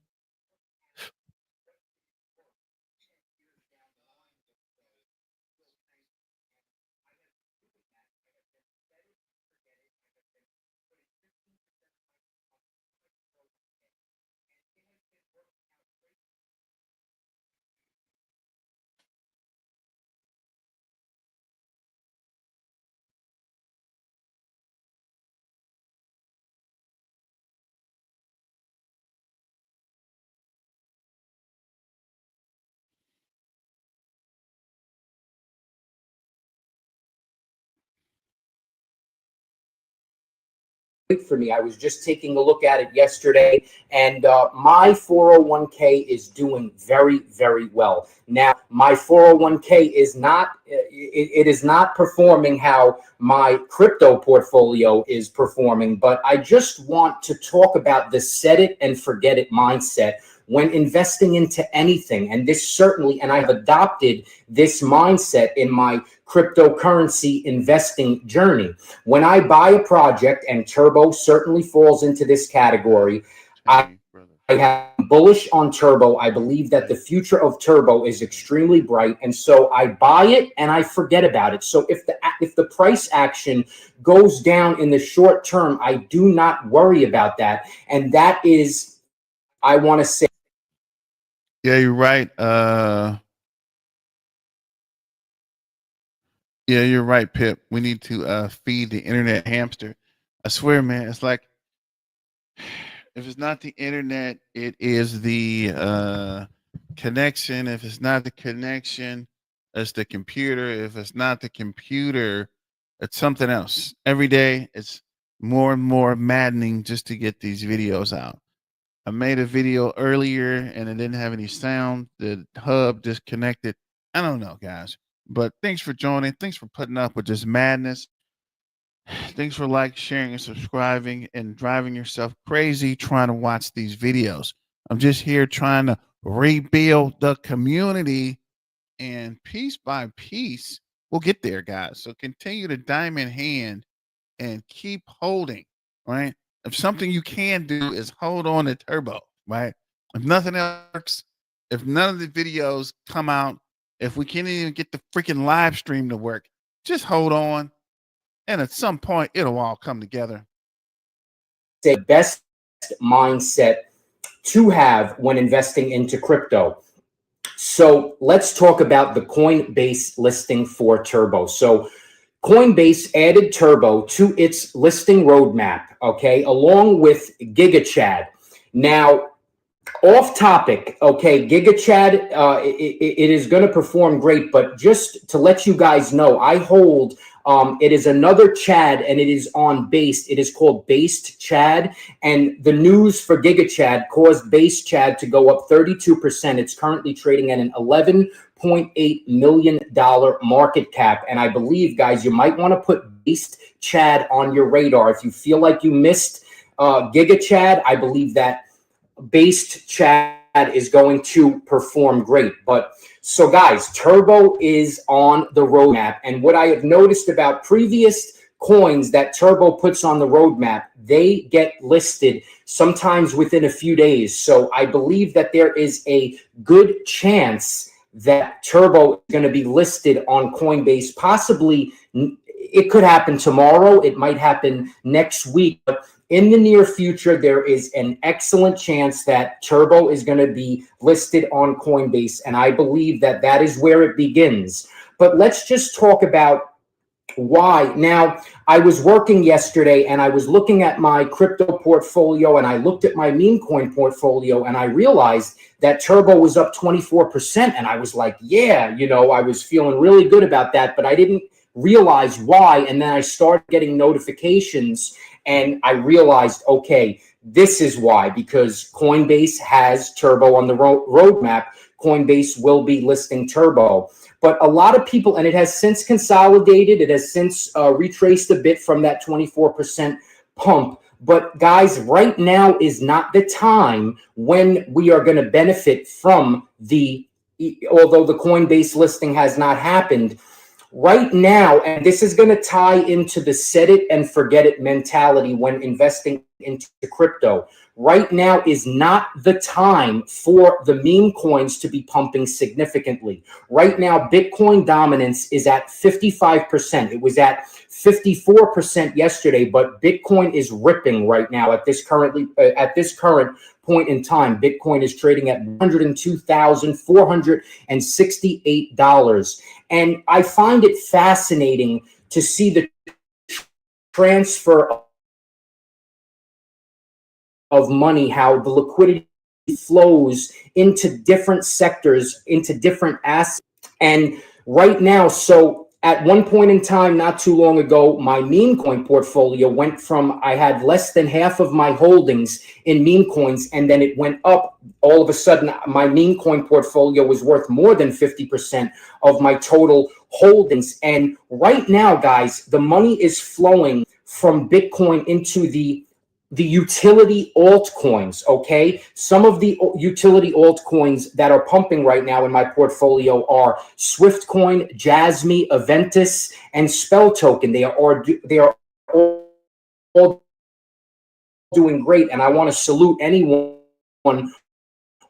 Speaker 9: for me, I was just taking a look at it yesterday, and my 401k is doing very, very well. Now, my 401k is not it is not performing how my crypto portfolio is performing, but I just want to talk about the set it and forget it mindset when investing into anything. And this certainly, and I've adopted this mindset in my cryptocurrency investing journey. When I buy a project, and Turbo certainly falls into this category, I am bullish on Turbo. I believe that the future of Turbo is extremely bright. And so I buy it and I forget about it. So if the price action goes down in the short term, I do not worry about that. And that is, I want to say.
Speaker 2: Yeah, you're right. Yeah, you're right, Pip. We need to feed the internet hamster. I swear, man, it's like if it's not the internet, it is the connection. If it's not the connection, it's the computer. If it's not the computer, it's something else. Every day, it's more and more maddening just to get these videos out. I made a video earlier and it didn't have any sound. The hub disconnected. I don't know, guys. But thanks for joining. Thanks for putting up with this madness. Thanks for like, sharing, and subscribing and driving yourself crazy trying to watch these videos. I'm just here trying to rebuild the community, and piece by piece, we'll get there, guys. So continue to diamond hand and keep holding, right? If something you can do is hold on to Turbo, right? If nothing else works, if none of the videos come out, if we can't even get the freaking live stream to work, just hold on. And at some point, it'll all come together.
Speaker 9: The best mindset to have when investing into crypto. So let's talk about the Coinbase listing for Turbo. So Coinbase added Turbo to its listing roadmap, okay, along with GigaChad. Now, off topic, okay, GigaChad, it is going to perform great, but just to let you guys know, I hold, it is another Chad, and it is on Based. It is called Based Chad, and the news for GigaChad caused Based Chad to go up 32%. It's currently trading at an $11.8 million market cap, and I believe, guys, you might want to put Based Chad on your radar. If you feel like you missed GigaChad, I believe that Based Chad is going to perform great. But so guys, Turbo is on the roadmap. And what I have noticed about previous coins that Turbo puts on the roadmap, they get listed sometimes within a few days. So I believe that there is a good chance that Turbo is going to be listed on Coinbase. Possibly it could happen tomorrow. It might happen next week. But in the near future, there is an excellent chance that Turbo is going to be listed on Coinbase. And I believe that that is where it begins. But let's just talk about why. Now, I was working yesterday and I was looking at my crypto portfolio and I looked at my meme coin portfolio and I realized that Turbo was up 24%. And I was like, yeah, you know, I was feeling really good about that, but I didn't realize why. And then I started getting notifications and I realized, okay, this is why, because Coinbase has Turbo on the roadmap. Coinbase will be listing Turbo. But a lot of people, and it has since consolidated, it has since retraced a bit from that 24% pump. But guys, right now is not the time when we are going to benefit from although the Coinbase listing has not happened. Right now, and this is going to tie into the set it and forget it mentality when investing into crypto. Right now is not the time for the meme coins to be pumping significantly. Right now, Bitcoin dominance is at 55%. It was at 54% yesterday, but Bitcoin is ripping right now at this current point in time. Bitcoin is trading at $102,468. And I find it fascinating to see the transfer of money, how the liquidity flows into different sectors, into different assets. And right now, so at one point in time, not too long ago, my meme coin portfolio went from, I had less than half of my holdings in meme coins, and then it went up. All of a sudden, my meme coin portfolio was worth more than 50% of my total holdings. And right now, guys, the money is flowing from Bitcoin into the utility altcoins, okay? Some of the utility altcoins that are pumping right now in my portfolio are Swiftcoin, Jasmy, Aventus, and Spell Token. They are all doing great, and I want to salute anyone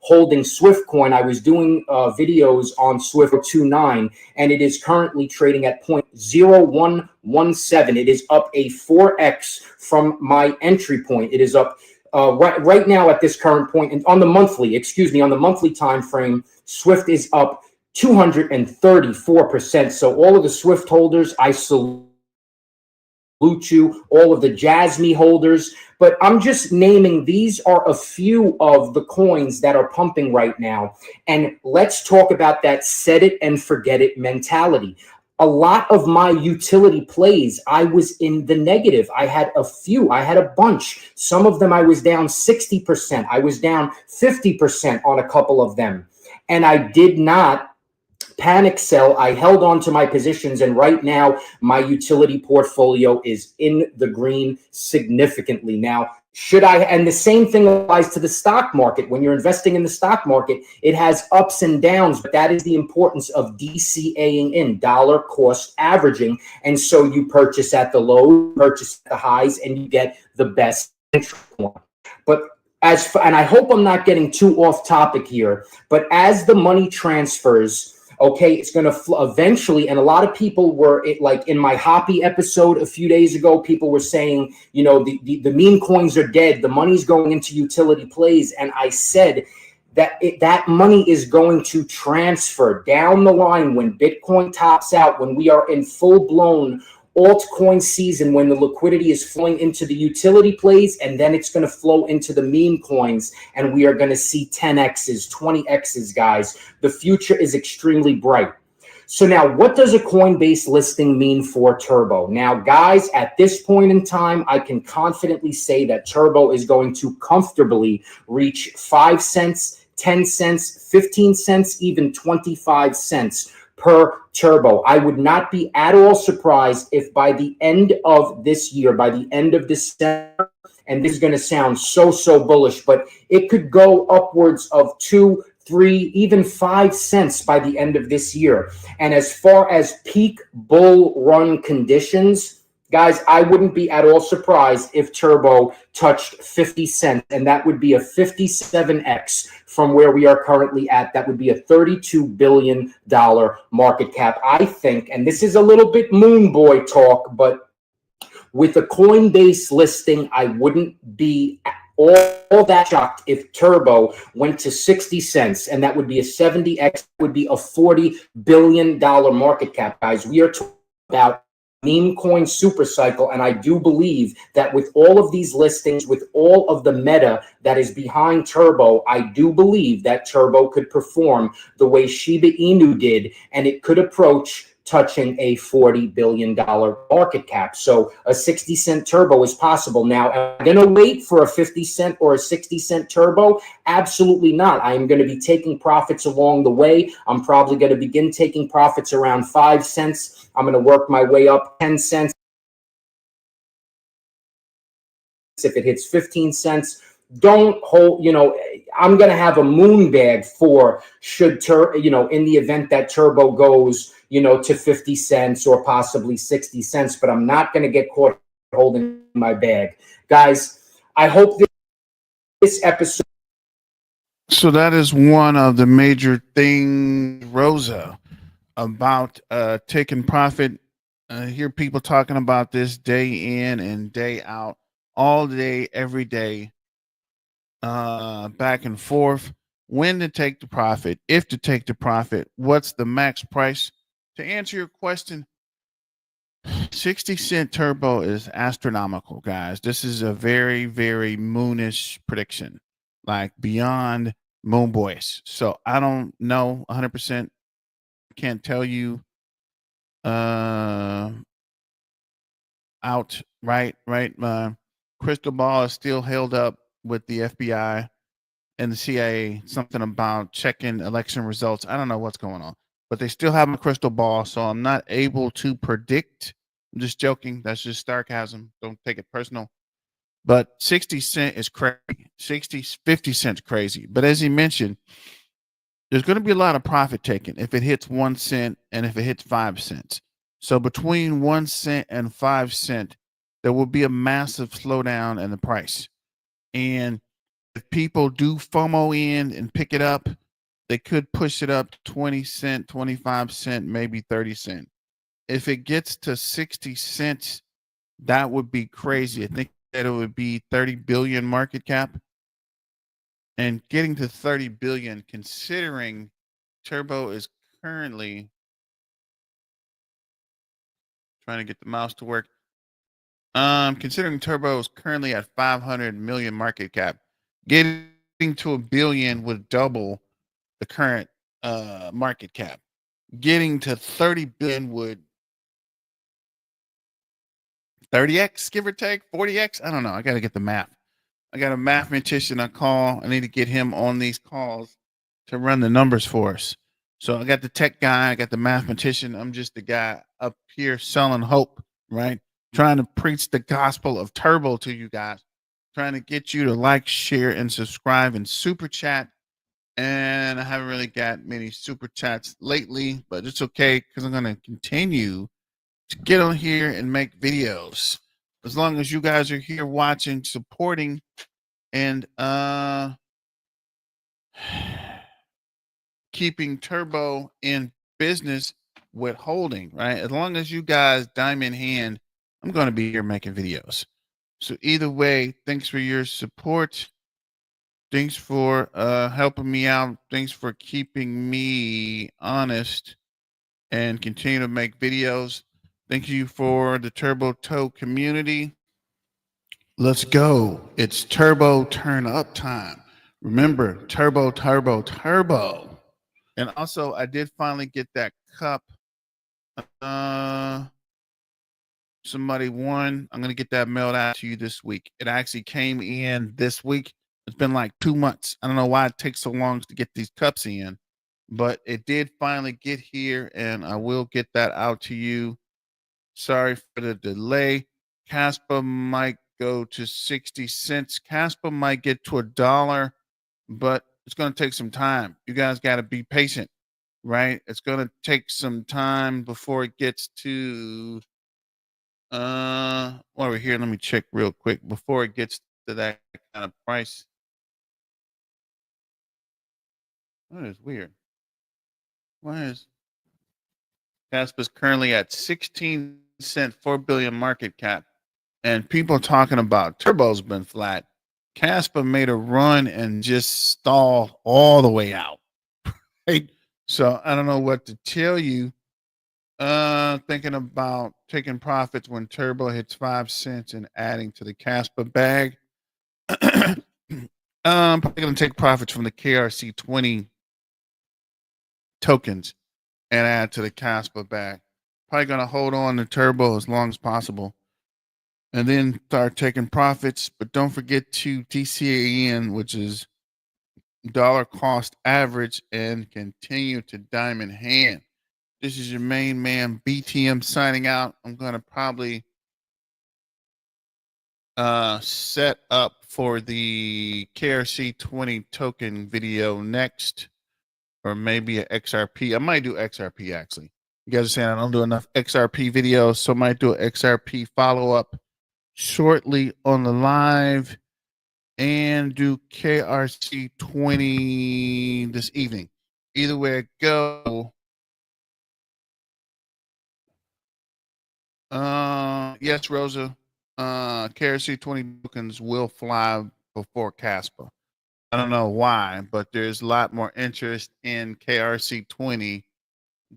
Speaker 9: holding Swiftcoin. I was doing videos on Swift 29, and it is currently trading at 0.0117. It is up a 4x from my entry point. It is up right now at this current point, and on the monthly time frame, Swift is up 234%. So all of the Swift holders, I salute you, all of the Jasmy holders. But I'm just naming, these are a few of the coins that are pumping right now. And let's talk about that set it and forget it mentality. A lot of my utility plays, I was in the negative. I had a bunch. Some of them I was down 60%. I was down 50% on a couple of them. And I did not panic sell. I held on to my positions, and right now my utility portfolio is in the green significantly. Now, and the same thing applies to the stock market. When you're investing in the stock market, it has ups and downs, but that is the importance of DCAing in, dollar cost averaging. And so you purchase at the low, purchase at the highs, and you get the best entry point. But and I hope I'm not getting too off topic here, but as the money transfers, okay, it's going to eventually, and a lot of people were, like in my Hoppy episode a few days ago, people were saying, you know, the meme coins are dead, the money's going into utility plays, and I said that that money is going to transfer down the line when Bitcoin tops out, when we are in full-blown altcoin season, when the liquidity is flowing into the utility plays, and then it's going to flow into the meme coins, and we are going to see 10x's, 20x's, guys. The future is extremely bright. So now, what does a Coinbase listing mean for Turbo? Now, guys, at this point in time, I can confidently say that Turbo is going to comfortably reach 5 cents, 10 cents, 15 cents, even 25 cents per Turbo. I would not be at all surprised if by the end of this year, by the end of December, and this is going to sound so bullish, but it could go upwards of 2, 3, even 5 cents by the end of this year. And as far as peak bull run conditions, Guys, I wouldn't be at all surprised if Turbo touched 50 cents, and that would be a 57x from where we are currently at. That would be a $32 billion market cap. I think, and this is a little bit moon boy talk, but with a Coinbase listing, I wouldn't be all that shocked if Turbo went to 60 cents, and that would be a 70x, would be a $40 billion market cap, guys. We are talking about meme coin super cycle, and I do believe that with all of these listings, with all of the meta that is behind Turbo, I do believe that Turbo could perform the way Shiba Inu did, and it could approach touching a $40 billion market cap. So a 60-cent Turbo is possible. Now, am I going to wait for a 50-cent or a 60-cent Turbo? Absolutely not. I am going to be taking profits along the way. I'm probably going to begin taking profits around 5 cents. I'm going to work my way up 10 cents. If it hits 15 cents, don't hold, I'm going to have a moon bag for in the event that Turbo goes, to 50 cents or possibly 60 cents, but I'm not going to get caught holding my bag. Guys, I hope this episode.
Speaker 2: So that is one of the major things, Rosa, about taking profit. I hear people talking about this day in and day out, all day, every day, back and forth. When to take the profit, if to take the profit, what's the max price? To answer your question, 60-cent Turbo is astronomical, guys. This is a very, very moonish prediction, like beyond moon boys. So I don't know 100%. Can't tell you out right. My crystal ball is still held up with the FBI and the CIA, something about checking election results. I don't know what's going on, but they still have my crystal ball, so I'm not able to predict. I'm just joking. That's just sarcasm. Don't take it personal. But 60 cent is crazy. 50 cents crazy. But as he mentioned, there's going to be a lot of profit taken if it hits 1 cent and if it hits 5 cents. So between 1 cent and 5 cent, there will be a massive slowdown in the price. And if people do FOMO in and pick it up, they could push it up to 20 cent, 25 cent, maybe 30 cent. If it gets to 60 cents, that would be crazy. I think that it would be 30 billion market cap. And getting to 30 billion, considering Turbo is currently trying to get the mouse to work. Considering Turbo is currently at 500 million market cap, getting to a billion would double the current market cap. Getting to 30 billion would 30x, give or take, 40x. I don't know. I got to get the math. I got a mathematician I call. I need to get him on these calls to run the numbers for us. So I got the tech guy, I got the mathematician. I'm just the guy up here selling hope, right? Trying to preach the gospel of Turbo to you guys, trying to get you to like, share, and subscribe and super chat. And I haven't really got many super chats lately, but it's okay because I'm going to continue to get on here and make videos. As long as you guys are here watching, supporting, and keeping Turbo in business with holding, right? As long as you guys dime in hand, I'm going to be here making videos. So either way, thanks for your support. Thanks for helping me out. Thanks for keeping me honest and continue to make videos. Thank you for the Turbo Toe community. Let's go. It's Turbo Turn Up time. Remember, Turbo, Turbo, Turbo. And also, I did finally get that cup. Somebody won. I'm going to get that mailed out to you this week. It actually came in this week. It's been like 2 months. I don't know why it takes so long to get these cups in, but it did finally get here, and I will get that out to you. Sorry for the delay. Kaspa might go to 60 cents. Kaspa might get to $1, but it's going to take some time. You guys got to be patient, right? It's going to take some time before it gets to While we're here, let me check real quick before it gets to that kind of price. That is weird. Why is Kaspa's currently at 16 cent, 4 billion market cap, and people talking about Turbo's been flat. Kaspa made a run and just stalled all the way out. Right? So I don't know what to tell you. Thinking about taking profits when Turbo hits 5 cents and adding to the Kaspa bag. Probably gonna take profits from the KRC20 tokens and add to the Kaspa bag. Probably gonna hold on to Turbo as long as possible, and then start taking profits. But don't forget to DCAN, which is dollar cost average, and continue to diamond hand. This is your main man BTM signing out. I'm gonna probably set up for the KRC20 token video next, or maybe a XRP. I might do XRP actually. You guys are saying I don't do enough XRP videos, so I might do an XRP follow up shortly on the live and do KRC20 this evening. Either way it go. Yes, Rosa. KRC20 tokens will fly before Kaspa. I don't know why, but there's a lot more interest in KRC20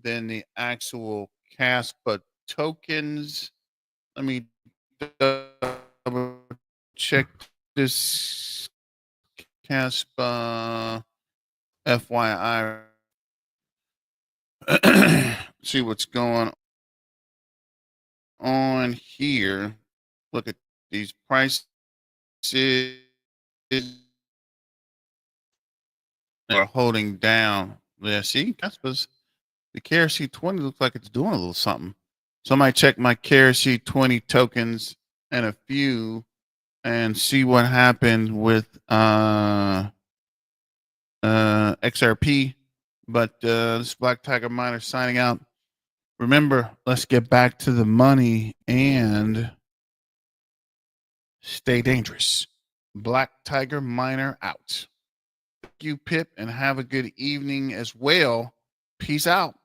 Speaker 2: than the actual Kaspa tokens. Let me double check this Kaspa FYI. See what's going on here. Look at these prices. Are holding down. Yeah, see, Kaspa's the KRC20 looks like it's doing a little something. So I might check my KRC20 tokens and a few and see what happened with XRP. But this Black Tiger Miner signing out. Remember, let's get back to the money and stay dangerous. Black Tiger Miner out. Thank you, Pip, and have a good evening as well. Peace out.